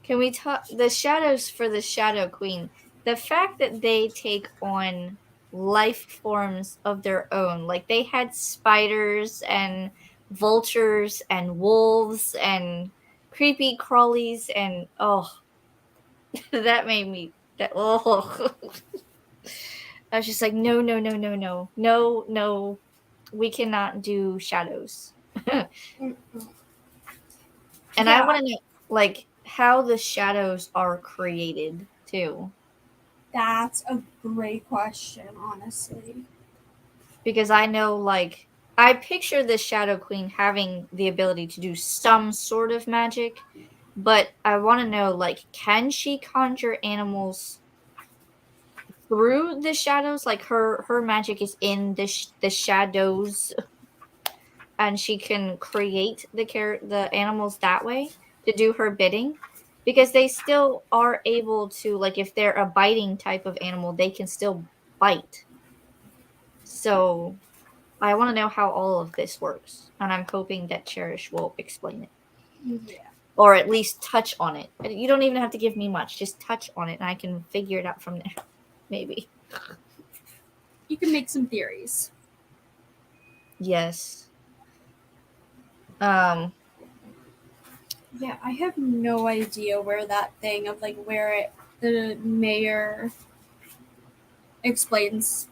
Can we talk the shadows for the Shadow Queen? The fact that they take on life forms of their own, like they had spiders and vultures and wolves and creepy crawlies, and that made me I was just like, no, we cannot do shadows. And I want to know, like, how the shadows are created too. That's a great question, honestly. Because I know, like, I picture the Shadow Queen having the ability to do some sort of magic, but I want to know, like, can she conjure animals through the shadows? Like, her magic is in the shadows, and she can create the animals that way to do her bidding, because they still are able to, like, if they're a biting type of animal, they can still bite. So I want to know how all of this works, and I'm hoping that Cherish will explain it. Yeah. Or at least touch on it. You don't even have to give me much. Just touch on it, and I can figure it out from there. Maybe. You can make some theories. Yes. Yeah, I have no idea where that thing of, like, where the mayor explains.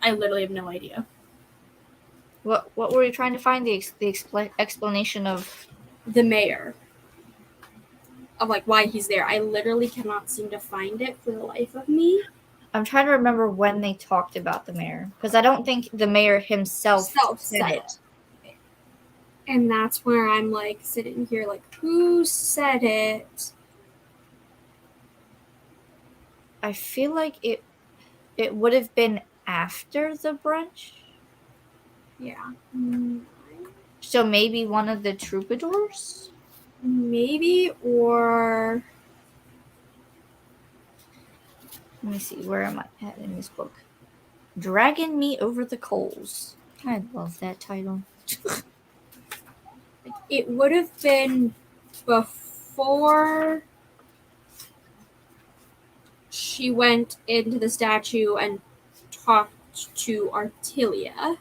I literally have no idea. What were you trying to find? The explanation of the mayor, of, like, why he's there. I literally cannot seem to find it for the life of me. I'm trying to remember when they talked about the mayor, because I don't think the mayor himself said it. And that's where I'm, like, sitting here, like, who said it? I feel like it would have been after the brunch. Yeah. So maybe one of the troubadours? Maybe, or... Let me see, where am I at in this book? Dragging Me Over the Coals. I love that title. It would have been before she went into the statue and talked to Artilia.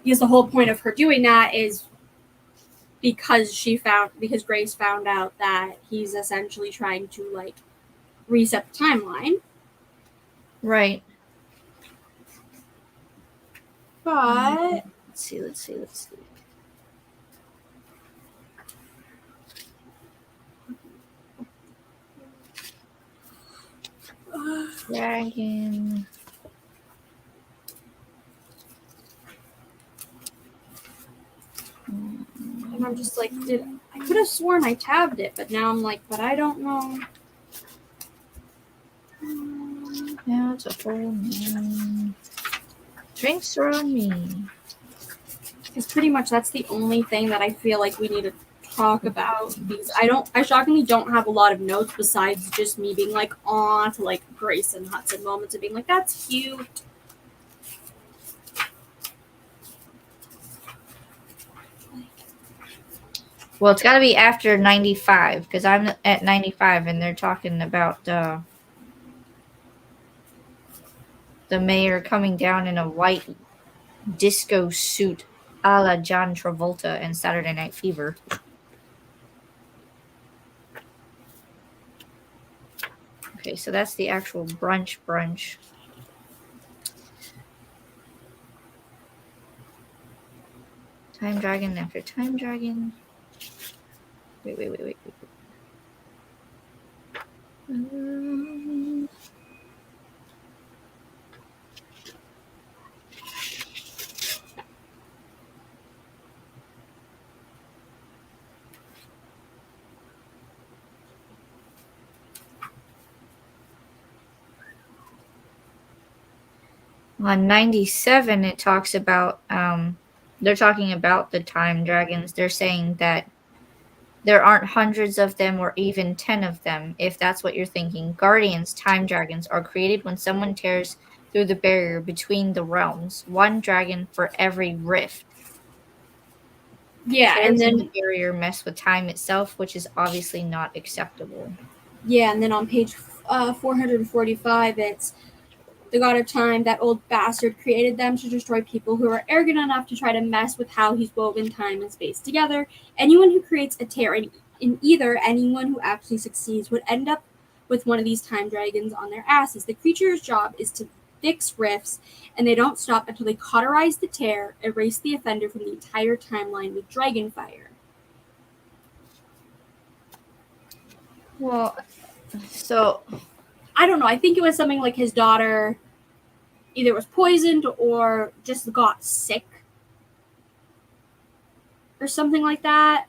Because the whole point of her doing that is because Grace found out that he's essentially trying to, like, reset the timeline. Right. But let's see. Dragon. And I'm just like, I could have sworn I tabbed it, but now I'm like, but I don't know. Yeah, it's a full moon. Drinks are on me. Because pretty much that's the only thing that I feel like we need to talk about, because I shockingly don't have a lot of notes besides just me being like, aw, to, like, Grace and Hudson moments of being like, that's cute. Well, it's got to be after 95 because I'm at 95 and they're talking about the mayor coming down in a white disco suit a la John Travolta and Saturday Night Fever. Okay, so that's the actual brunch. Time Dragon after Time Dragon. Wait. On 97, it talks about, they're talking about the time dragons. They're saying that there aren't hundreds of them or even 10 of them, if that's what you're thinking. Guardians, time dragons, are created when someone tears through the barrier between the realms. One dragon for every rift. Yeah, Tears and then in the barrier mess with time itself, which is obviously not acceptable. Yeah, and then on page 445, it's the god of time, that old bastard, created them to destroy people who are arrogant enough to try to mess with how he's woven time and space together. Anyone who creates a tear in either, anyone who actually succeeds, would end up with one of these time dragons on their asses. The creature's job is to fix rifts, and they don't stop until they cauterize the tear, erase the offender from the entire timeline with dragon fire. Well, so I don't know. I think it was something like his daughter either was poisoned or just got sick or something like that.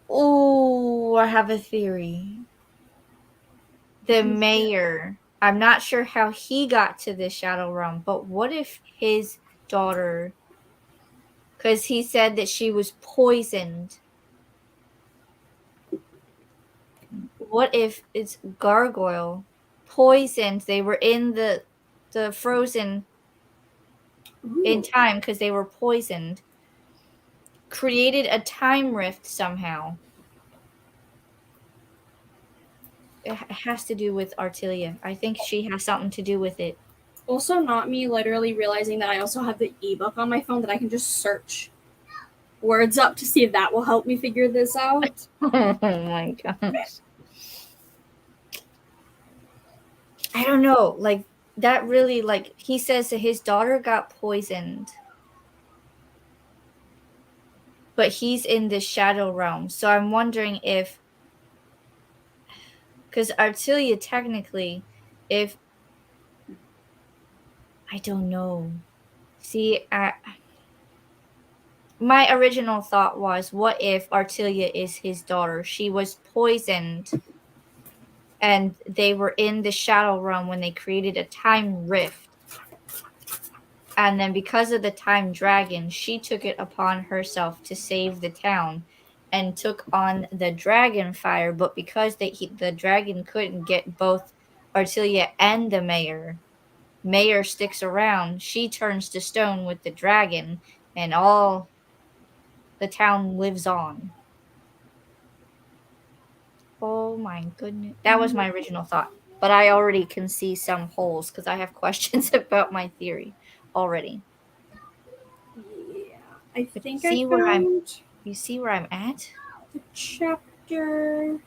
Oh, I have a theory. The mayor, I'm not sure how he got to the Shadow Realm, but what if his daughter, because he said that she was poisoned, what if it's Gargoyle poisoned? They were in the frozen in time because they were poisoned, created a time rift somehow. It has to do with Artilia. I think she has something to do with it. Also, not me literally realizing that I also have the ebook on my phone that I can just search words up to see if that will help me figure this out. Oh my gosh. I don't know. Like, that really, like, he says that his daughter got poisoned. But he's in the Shadow Realm. So I'm wondering if, because Artilia technically, if, I don't know. See, my original thought was, what if Artilia is his daughter? She was poisoned and they were in the Shadow Realm when they created a time rift. And then because of the time dragon, she took it upon herself to save the town and took on the dragon fire. But because the dragon couldn't get both Artilia and the mayor sticks around. She turns to stone with the dragon, and all the town lives on. Oh my goodness. That was my original thought. But I already can see some holes because I have questions about my theory already. Yeah, I But think see I where found you see where I'm at? the chapter.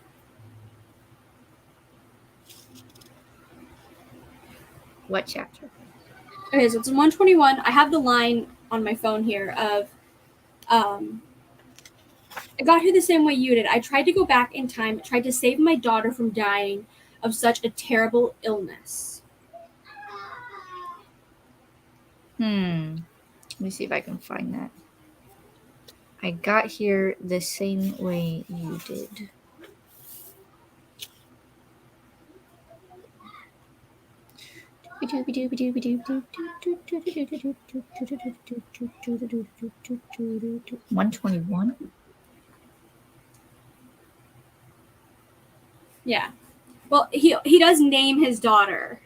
What chapter? Okay, so it's in 121. I have the line on my phone here of, I got here the same way you did. I tried to go back in time, tried to save my daughter from dying of such a terrible illness. Let me see if I can find that. I got here the same way you did. $121. Yeah. Well, he does name his daughter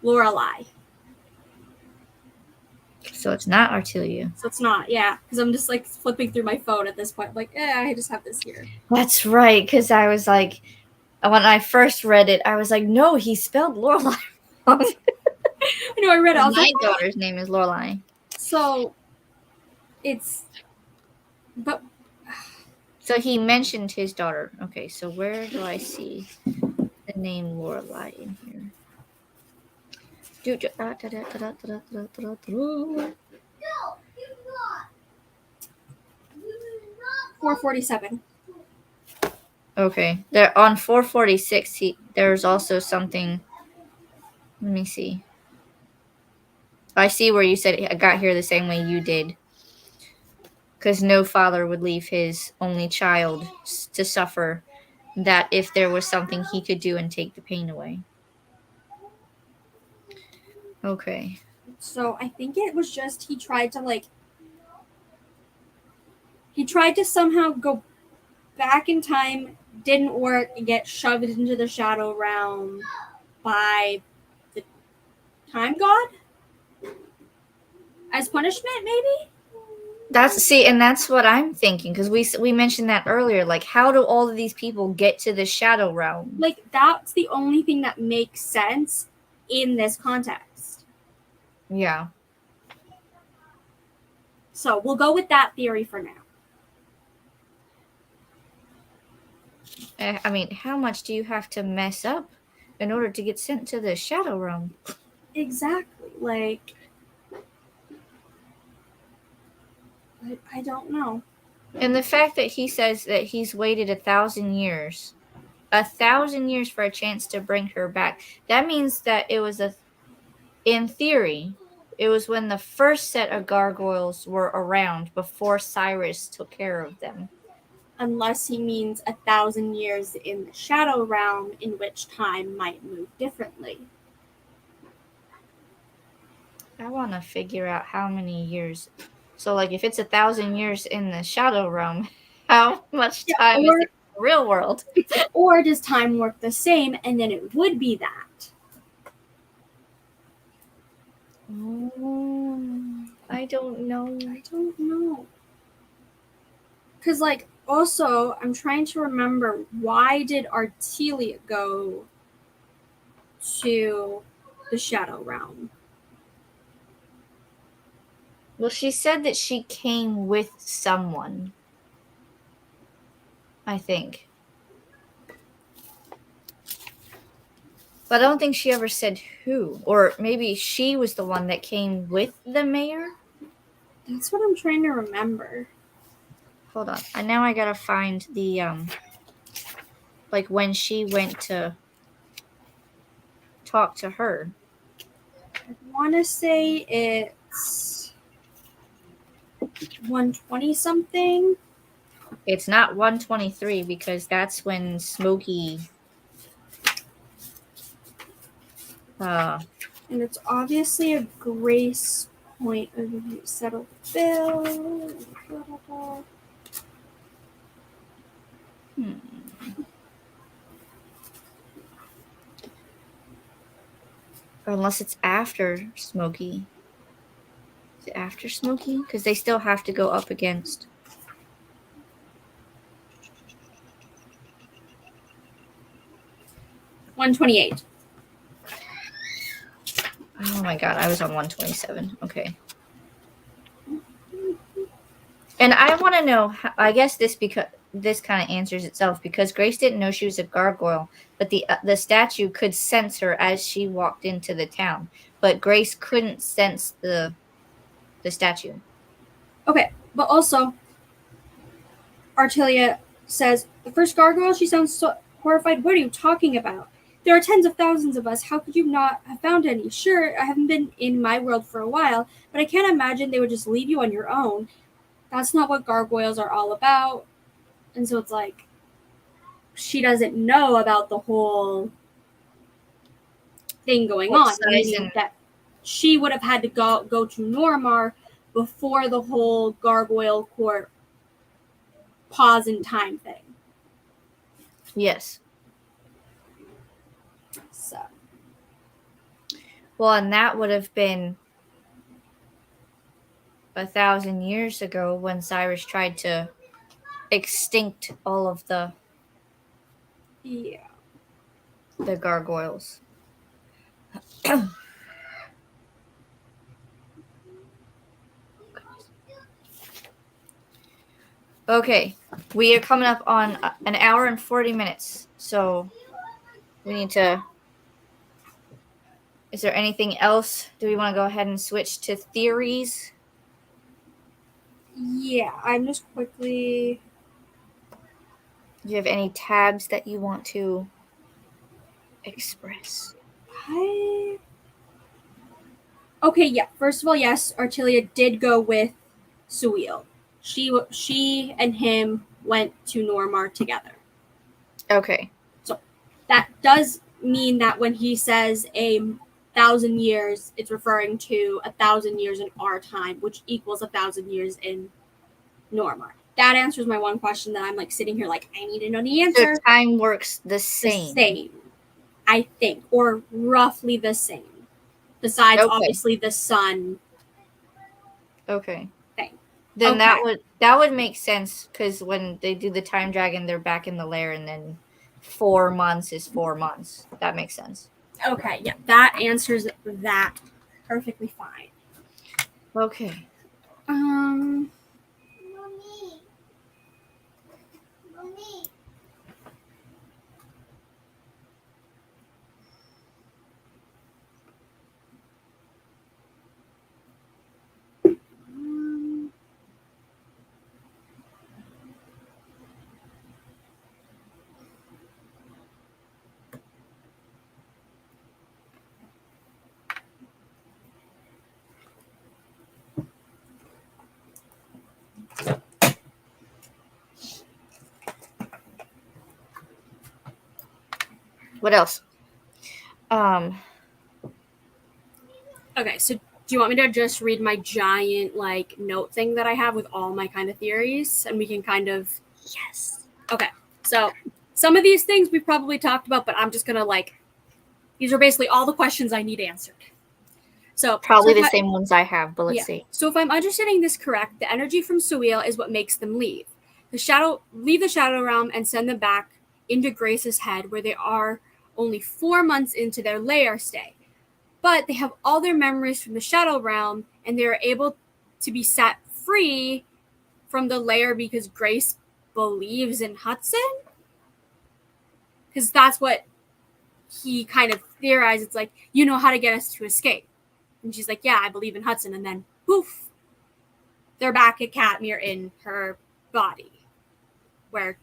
Lorelai. So it's not Artelia. So it's not, yeah. Because I'm just like flipping through my phone at this point. I'm like, I just have this here. That's right, because I was like, when I first read it, I was like, no, he spelled Lorelai wrong. I know, I read it. I was my daughter's name is Lorelai. So it's, but. So he mentioned his daughter. Okay, so where do I see the name Lorelai in here? 447. Okay, there on 446. There's also something. Let me see. I see where you said I got here the same way you did. Because no father would leave his only child to suffer. That if there was something he could do and take the pain away. Okay. So I think it was just he tried to somehow go back in time, didn't work, and get shoved into the shadow realm by the time god as punishment, maybe. And that's what I'm thinking, because we mentioned that earlier. Like, how do all of these people get to the shadow realm? Like, that's the only thing that makes sense in this context. Yeah. So we'll go with that theory for now. I mean, how much do you have to mess up in order to get sent to the shadow realm? Exactly. Like, I don't know. And the fact that he says that he's waited 1,000 years, 1,000 years for a chance to bring her back, that means that it was in theory, it was when the first set of gargoyles were around before Cyrus took care of them. Unless he means 1,000 years in the shadow realm, in which time might move differently. I want to figure out how many years. So, like, if it's 1,000 years in the shadow realm, how much time is in the real world? Or does time work the same, and then it would be that? I don't know. Because, like, also, I'm trying to remember, why did Artelia go to the shadow realm? Well, she said that she came with someone, I think. But I don't think she ever said who. Or maybe she was the one that came with the mayor? That's what I'm trying to remember. Hold on. Now I gotta find the, like, when she went to talk to her. I want to say it's 120 something. It's not 123 because that's when Smokey. And it's obviously a grace point of settled bill. Unless it's after Smokey. Is it after Smokey? Because they still have to go up against. $128. Oh my god, I was on 127. Okay. And I want to know, I guess this kind of answers itself, because Grace didn't know she was a gargoyle, but the statue could sense her as she walked into the town, but Grace couldn't sense the statue. Okay, but also, Artelia says, the first gargoyle, she sounds so horrified. What are you talking about? There are tens of thousands of us. How could you not have found any? Sure, I haven't been in my world for a while, but I can't imagine they would just leave you on your own. That's not what gargoyles are all about. And so it's like, she doesn't know about the whole thing going on. Meaning that she would have had to go to Normar before the whole gargoyle court pause in time thing. Yes. So. Well, and that would have been 1,000 years ago when Cyrus tried to extinct all of the gargoyles. Okay, we are coming up on an hour and 40 minutes, so we need to... Is there anything else? Do we want to go ahead and switch to theories? Yeah, I'm just quickly... Do you have any tabs that you want to express? Okay, yeah. First of all, yes, Artilia did go with Suil. She and him went to Normar together. Okay. So that does mean that when he says 1,000 years, it's referring to 1,000 years in our time, which equals 1,000 years in Normar. That answers my one question that I'm like sitting here like, I need to know the answer. So time works the same. The same, I think, or roughly the same. Besides, obviously, the sun. Okay. Thing. Then that would make sense, because when they do the time dragon, they're back in the lair, and then 4 months is 4 months. That makes sense. Okay, yeah, that answers that perfectly fine. Okay. Mommy. What else? Okay, so do you want me to just read my giant like note thing that I have with all my kind of theories, and we can kind of... Yes. Okay, so some of these things we've probably talked about, but I'm just gonna these are basically all the questions I need answered. So probably the same ones I have, but let's see. So if I'm understanding this correct, the energy from Suil is what makes them leave the shadow realm and send them back into Grace's head, where they are only 4 months into their lair stay. But they have all their memories from the shadow realm, and they are able to be set free from the lair because Grace believes in Hudson. Because that's what he kind of theorized. It's like, you know how to get us to escape. And she's like, yeah, I believe in Hudson. And then, poof, they're back at Katmere in her body, where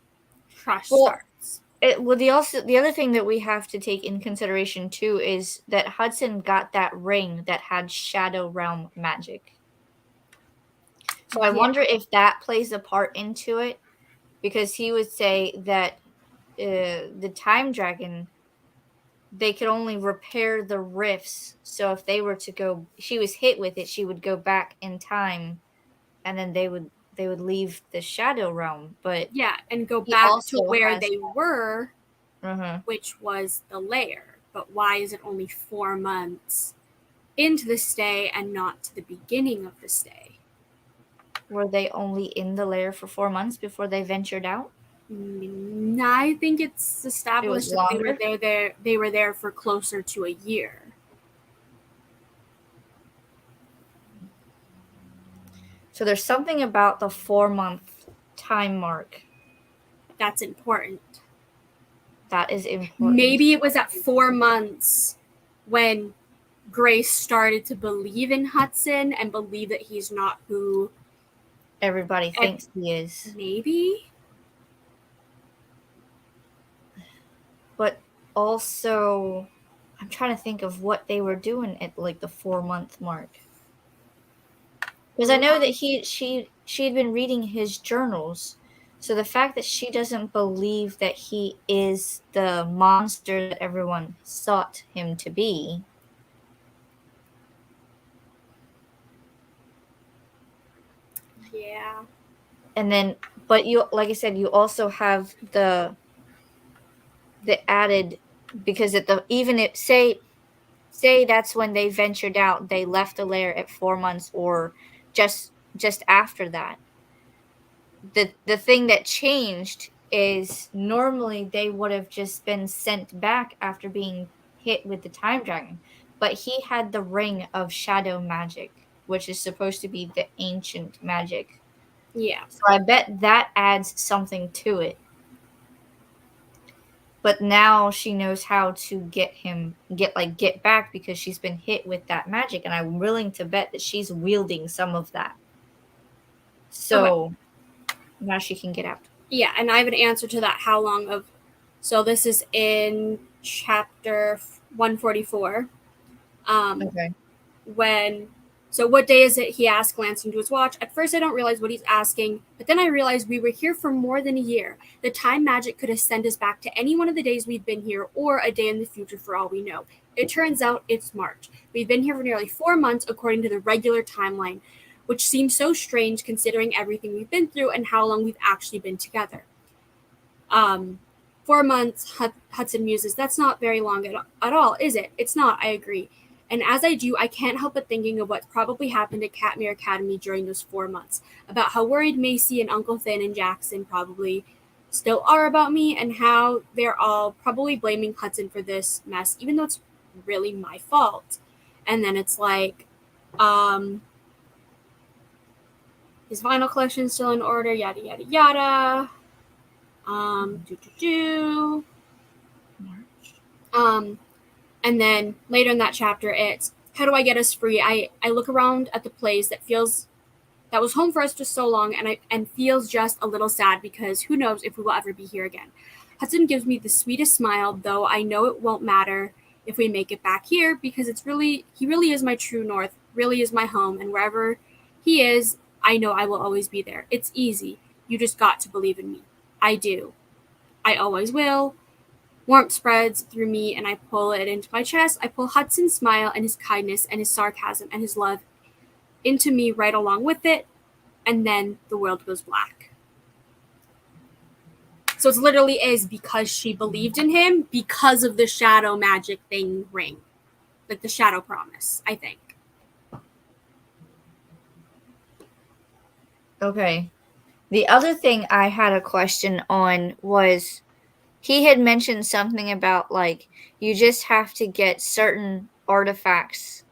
Crush starts. The other thing that we have to take in consideration, too, is that Hudson got that ring that had Shadow Realm magic. So I wonder if that plays a part into it, because he would say that the Time Dragon, they could only repair the rifts. So if they were to go, she was hit with it, she would go back in time, and then they would leave the Shadow Realm. But yeah, and go back to where they were, mm-hmm. which was the lair. But why is it only 4 months into the stay and not to the beginning of the stay? Were they only in the lair for 4 months before they ventured out? I think it's established that they were there for closer to a year. So there's something about the 4-month time mark that's important. That is important. Maybe it was at 4 months when Grace started to believe in Hudson and believe that he's not who everybody thinks he is. Maybe. But also, I'm trying to think of what they were doing at like the 4-month mark. Because I know that she had been reading his journals. So the fact that she doesn't believe that he is the monster that everyone thought him to be. Yeah. And then, but you, like I said, you also have the added, because at the, even if, say that's when they ventured out, they left the lair at 4 months, or just just after that. The thing that changed is normally they would have just been sent back after being hit with the time dragon, but he had the ring of shadow magic, which is supposed to be the ancient magic. Yeah. So I bet that adds something to it. But now she knows how to get back because she's been hit with that magic, and I'm willing to bet that she's wielding some of that. So Okay. now she can get out. Yeah, and I have an answer to that. How long of? So this is in chapter 144. Okay. When so what day is it? He asked, glancing to his watch. At first I don't realize what he's asking, but then I realized we were here for more than a year. The time magic could have sent us back to any one of the days we've been here, or a day in the future for all we know. It turns out it's March. We've been here for nearly 4 months according to the regular timeline, which seems so strange considering everything we've been through and how long we've actually been together. 4 months, Hudson muses. That's not very long at all, is it? It's not, I agree. And as I do, I can't help but thinking of what's probably happened at Catmere Academy during those 4 months, about how worried Macy and Uncle Finn and Jackson probably still are about me, and how they're all probably blaming Hudson for this mess, even though it's really my fault. And then it's like, his vinyl collection's still in order, yada yada yada. Do do do. And then later in that chapter, it's how do I get us free? I look around at the place that was home for us for so long, and feels just a little sad because who knows if we will ever be here again. Hudson gives me the sweetest smile, though I know it won't matter if we make it back here because he really is my true north, really is my home, and wherever he is, I know I will always be there. It's easy. You just got to believe in me. I do. I always will. Warmth spreads through me and I pull it into my chest. I pull Hudson's smile and his kindness and his sarcasm and his love into me right along with it, and then the world goes black. So it literally is because she believed in him because of the shadow magic thing ring. Like the shadow promise, I think. Okay. The other thing I had a question on was he had mentioned something about like you just have to get certain artifacts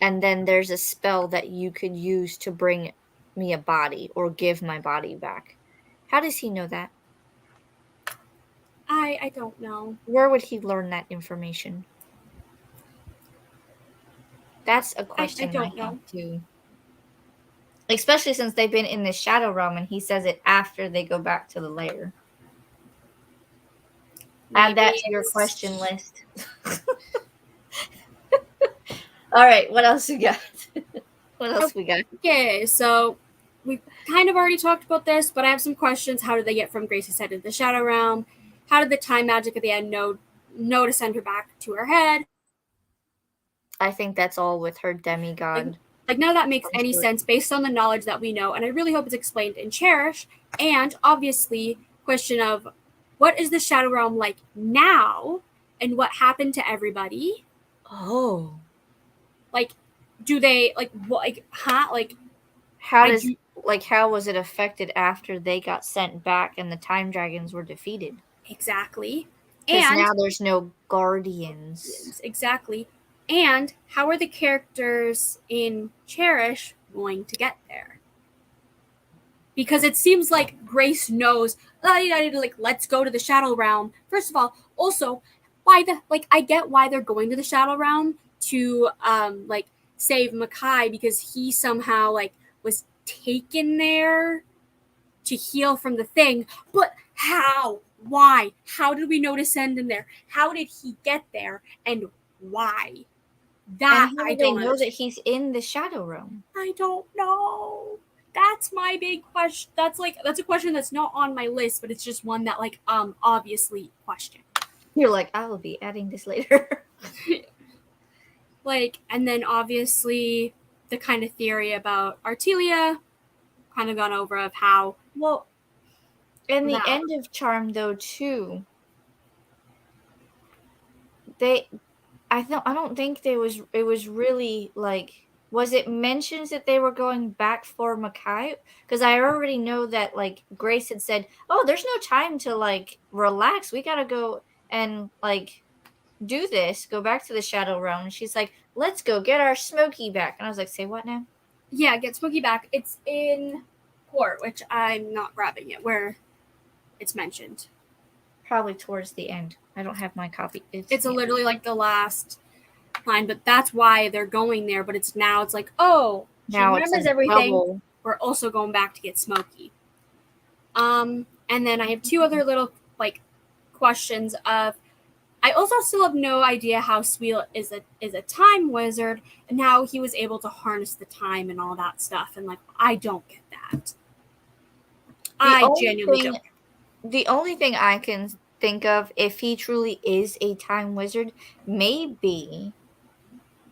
and then there's a spell that you could use to bring me a body or give my body back. How does he know that? I don't know. Where would he learn that information? That's a question I don't I have know. too. Especially since they've been in the shadow realm and he says it after they go back to the lair. Add that to your question list. All right, what else we got? What else we got? Okay, so we kind of already talked about this, but I have some questions. How did they get from Grace's head to the Shadow Realm? How did the time magic at the end know to send her back to her head? I think that's all with her demigod. Like none of that makes any sense based on the knowledge that we know, and I really hope it's explained in Cherish. And obviously, question of what is the Shadow Realm like now, and what happened to everybody? Oh, like, do they like what? Like, huh? Like, how was it affected after they got sent back and the time dragons were defeated? Exactly. Because And now there's no guardians. exactly. And how are the characters in Cherish going to get there? Because it seems like Grace knows, like, let's go to the Shadow Realm. First of all, also, I get why they're going to the Shadow Realm to, like, save Makai because he somehow, like, was taken there to heal from the thing. But how? Why? How did we know to send him there? How did he get there? And why? That and how I do they don't know understand. that he's in the shadow realm? I don't know. That's my big question. That's a question that's not on my list, but it's just one that obviously question. You're like, I will be adding this later. Like, and then obviously the kind of theory about Artelia, kind of gone over of how Well, in the end of Charm though too, I don't think it was really like was it mentioned that they were going back for Makai? Because I already know that like Grace had said, "Oh, there's no time to like relax. We gotta go and like do this. Go back to the Shadow Realm." And she's like, "Let's go get our Smokey back." And I was like, "Say what now?" Yeah, get Smokey back. It's in port, which I'm not grabbing it. Where it's mentioned. Probably towards the end. I don't have my copy. It's literally like the last line, but that's why they're going there. But it's like, oh, she now remembers it's everything. double. We're also going back to get Smokey. And then I have two other little like questions of. I also still have no idea how Sweet is a time wizard and how he was able to harness the time and all that stuff. And like, I don't get that. I genuinely don't. The only thing I can think of, if he truly is a time wizard, maybe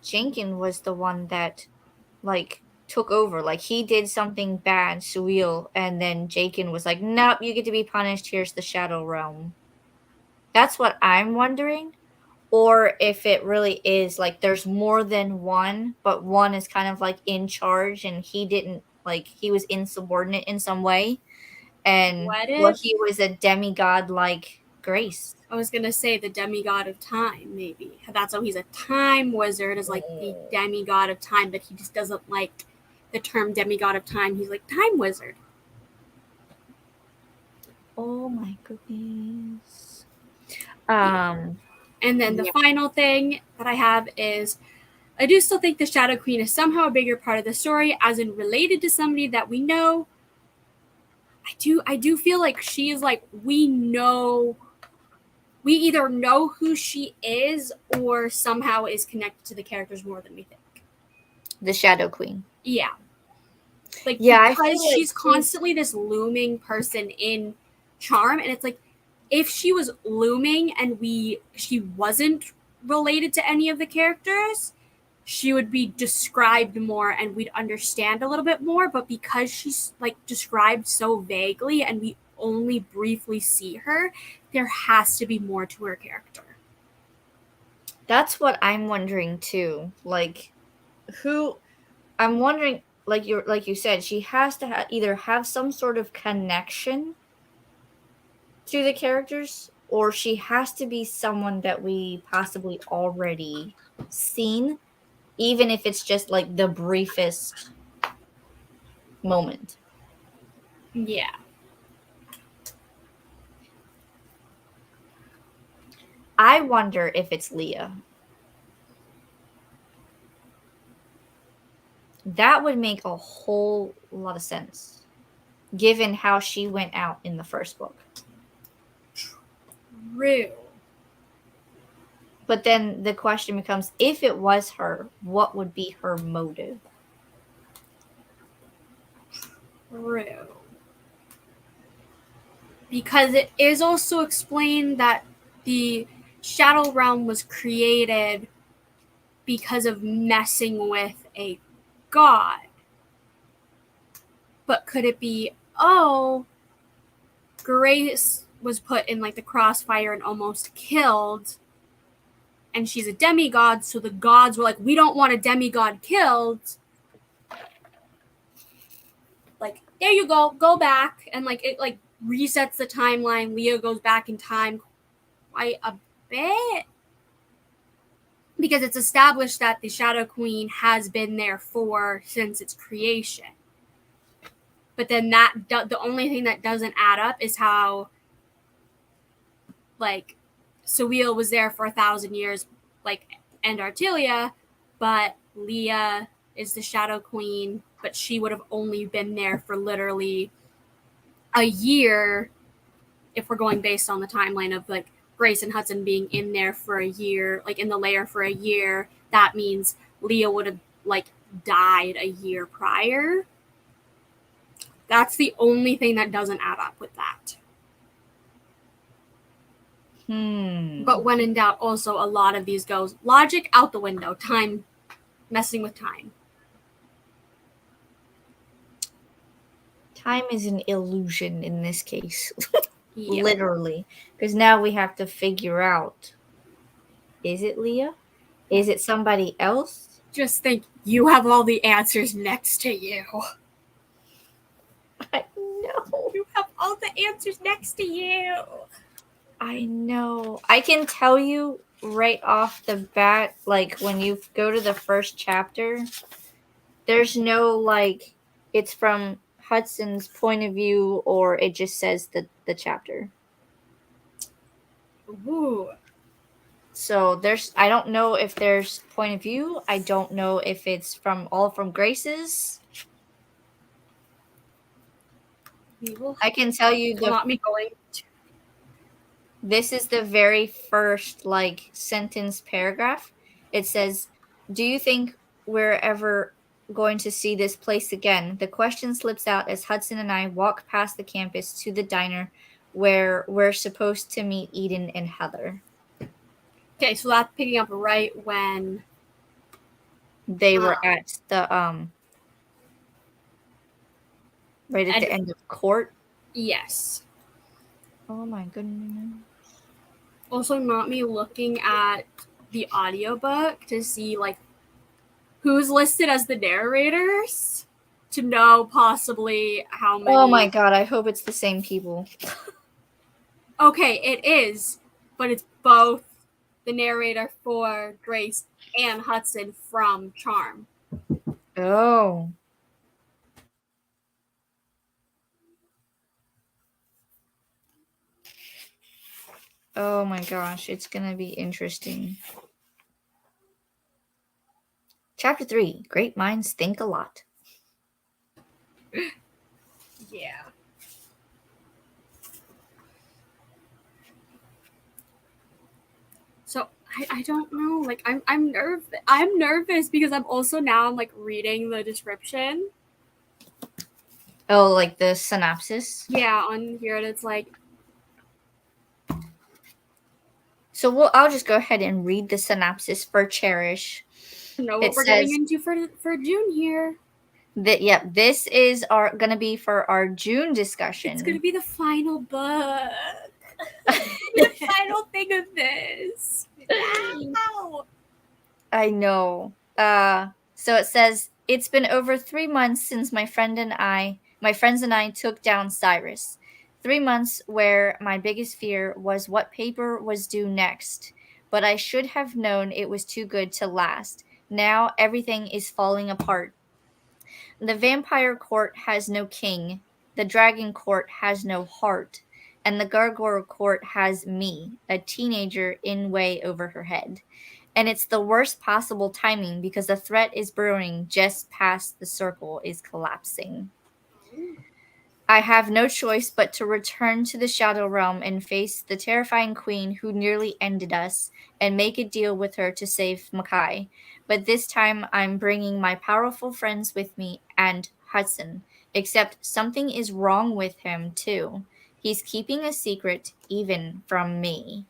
Jenkins was the one that like took over. Like he did something bad, Suil, and then Jakin was like, "Nope, you get to be punished. Here's the Shadow Realm." That's what I'm wondering. Or if it really is like there's more than one, but one is kind of like in charge and he didn't like he was insubordinate in some way. And well, he was a demigod like Grace. I was gonna say the demigod of time, maybe. That's how he's a time wizard, is like the demigod of time, but he just doesn't like the term demigod of time. He's like time wizard. Oh my goodness. And then the final thing that I have is I do still think the Shadow Queen is somehow a bigger part of the story, as in related to somebody that we know. I do feel like she is like we either know who she is or somehow is connected to the characters more than we think. The Shadow Queen. Yeah. Like, yeah, because she's constantly this looming person in Charm, and it's like if she was looming and she wasn't related to any of the characters, she would be described more and we'd understand a little bit more. But because she's like described so vaguely and we only briefly see her, there has to be more to her character. That's what I'm wondering too. Like, I'm wondering, like you said, she has to either have some sort of connection to the characters, or she has to be someone that we possibly already seen, even if it's just like the briefest moment. Yeah. I wonder if it's Leah. That would make a whole lot of sense, given how she went out in the first book. True. But then the question becomes, if it was her, what would be her motive? True. Because it is also explained that the Shadow Realm was created because of messing with a god. But could it be, oh, Grace was put in like the crossfire and almost killed, and she's a demigod, so the gods were like, we don't want a demigod killed. Like, there you go back, and like it like resets the timeline. Leah goes back in time quite a bit, because it's established that the Shadow Queen has been there since its creation. But then the only thing that doesn't add up is how like Sewell was there for 1,000 years, like, and Artelia, but Leah is the Shadow Queen, but she would have only been there for literally a year if we're going based on the timeline of like Grace and Hudson being in there for a year, like in the lair for a year. That means Leah would have like died a year prior. That's the only thing that doesn't add up with that. But when in doubt, also a lot of these goes logic out the window, time, messing with time. Time is an illusion in this case. Yep. Literally. Because now we have to figure out, is it Leah? Is it somebody else? Just think, you have all the answers next to you. I know. You have all the answers next to you. I know. I can tell you right off the bat, like, when you go to the first chapter, there's no, like, it's from Hudson's point of view, or it just says the chapter. Ooh. So I don't know if there's point of view. I don't know if it's all from Grace's. I can tell you not me going. This is the very first, like, sentence paragraph. It says, "Do you think we're ever going to see this place again?" The question slips out as Hudson and I walk past the campus to the diner where we're supposed to meet Eden and Heather. Okay, so that's picking up right when they were at the right at the end of court. Yes. Oh my goodness. Also, not me looking at the audiobook to see, like, who's listed as the narrators to know possibly how many. Oh my god, I hope it's the same people. Okay, it is, but it's both the narrator for Grace and Hudson from Charm. Oh. Oh my gosh, it's gonna be interesting. Chapter 3, Great Minds Think a Lot. Yeah. So I don't know. Like, I'm nervous because I'm also now like reading the description. Oh, like the synopsis? Yeah, on here it's like. So I'll just go ahead and read the synopsis for Cherish. Know what we're getting into for June here. This is gonna be for our June discussion. It's gonna be the final book. The final thing of this. Wow. I know. So it says, "It's been over 3 months since my friends and I took down Cyrus. 3 months where my biggest fear was what paper was due next. But I should have known it was too good to last. Now everything is falling apart. The vampire court has no king. The dragon court has no heart. And the gargoyle court has me, a teenager in way over her head. And it's the worst possible timing because the threat is brewing just past the circle is collapsing. I have no choice but to return to the Shadow Realm and face the terrifying queen who nearly ended us and make a deal with her to save Makai. But this time I'm bringing my powerful friends with me and Hudson, except something is wrong with him too. He's keeping a secret even from me.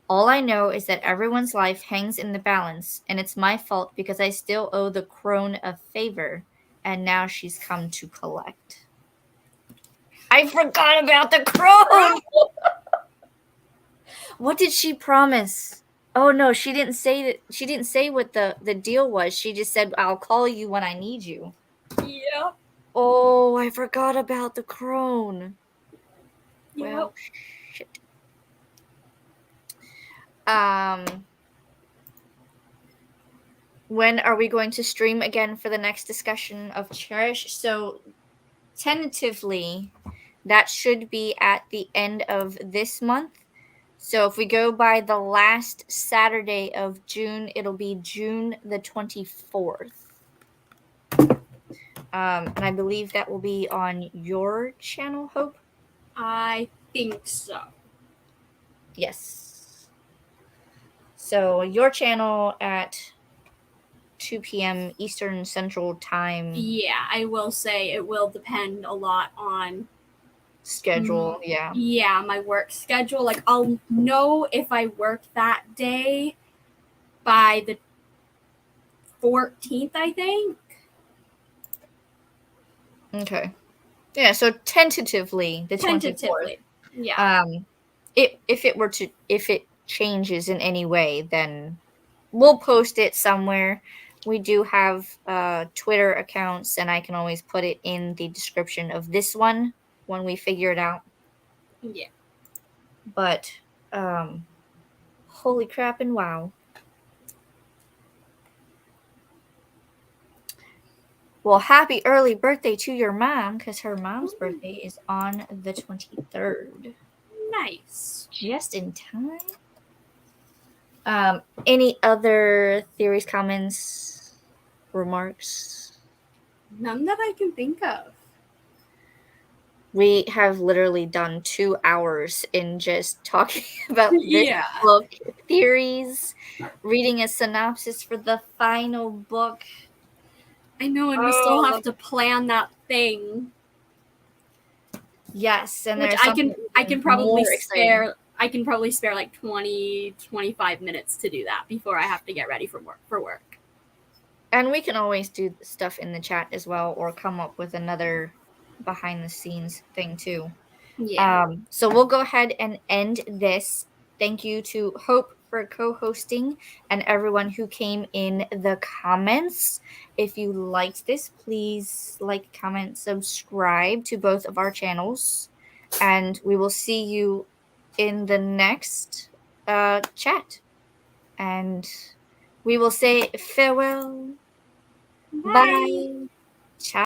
All I know is that everyone's life hangs in the balance, and it's my fault because I still owe the crone a favor, and now she's come to collect." I forgot about the crone! What did she promise? Oh no, she didn't say that. She didn't say what the deal was. She just said, "I'll call you when I need you." Yep. Oh, I forgot about the crone. Yep. Well, shit. When are we going to stream again for the next discussion of Cherish? So, tentatively, that should be at the end of this month. So if we go by the last Saturday of June, it'll be June the 24th. And I believe that will be on your channel, Hope? I think so. Yes. So your channel at 2 p.m. Eastern Central Time. Yeah, I will say it will depend a lot on schedule. Yeah, my work schedule. Like, I'll know if I work that day by the 14th, I think. Okay. Yeah, so tentatively the 24th. Yeah. If it changes in any way, then we'll post it somewhere. we do have Twitter accounts, and I can always put it in the description of this one when we figure it out. Yeah. But holy crap and wow. Well, happy early birthday to your mom, because her mom's birthday is on the 23rd. Nice. Just in time. Any other theories, comments, remarks? None that I can think of. We have literally done 2 hours in just talking about this Yeah. book, theories, reading a synopsis for the final book. I know, and we still have to plan that thing. Yes, and which there's I can probably exciting. spare. I can probably spare like 20, 25 minutes to do that before I have to get ready for work. And we can always do stuff in the chat as well, or come up with another behind the scenes thing too. Yeah. So we'll go ahead and end this. Thank you to Hope for co-hosting and everyone who came in the comments. If you liked this, please like, comment, subscribe to both of our channels, and we will see you in the next chat. And we will say farewell. Bye. Bye. Ciao.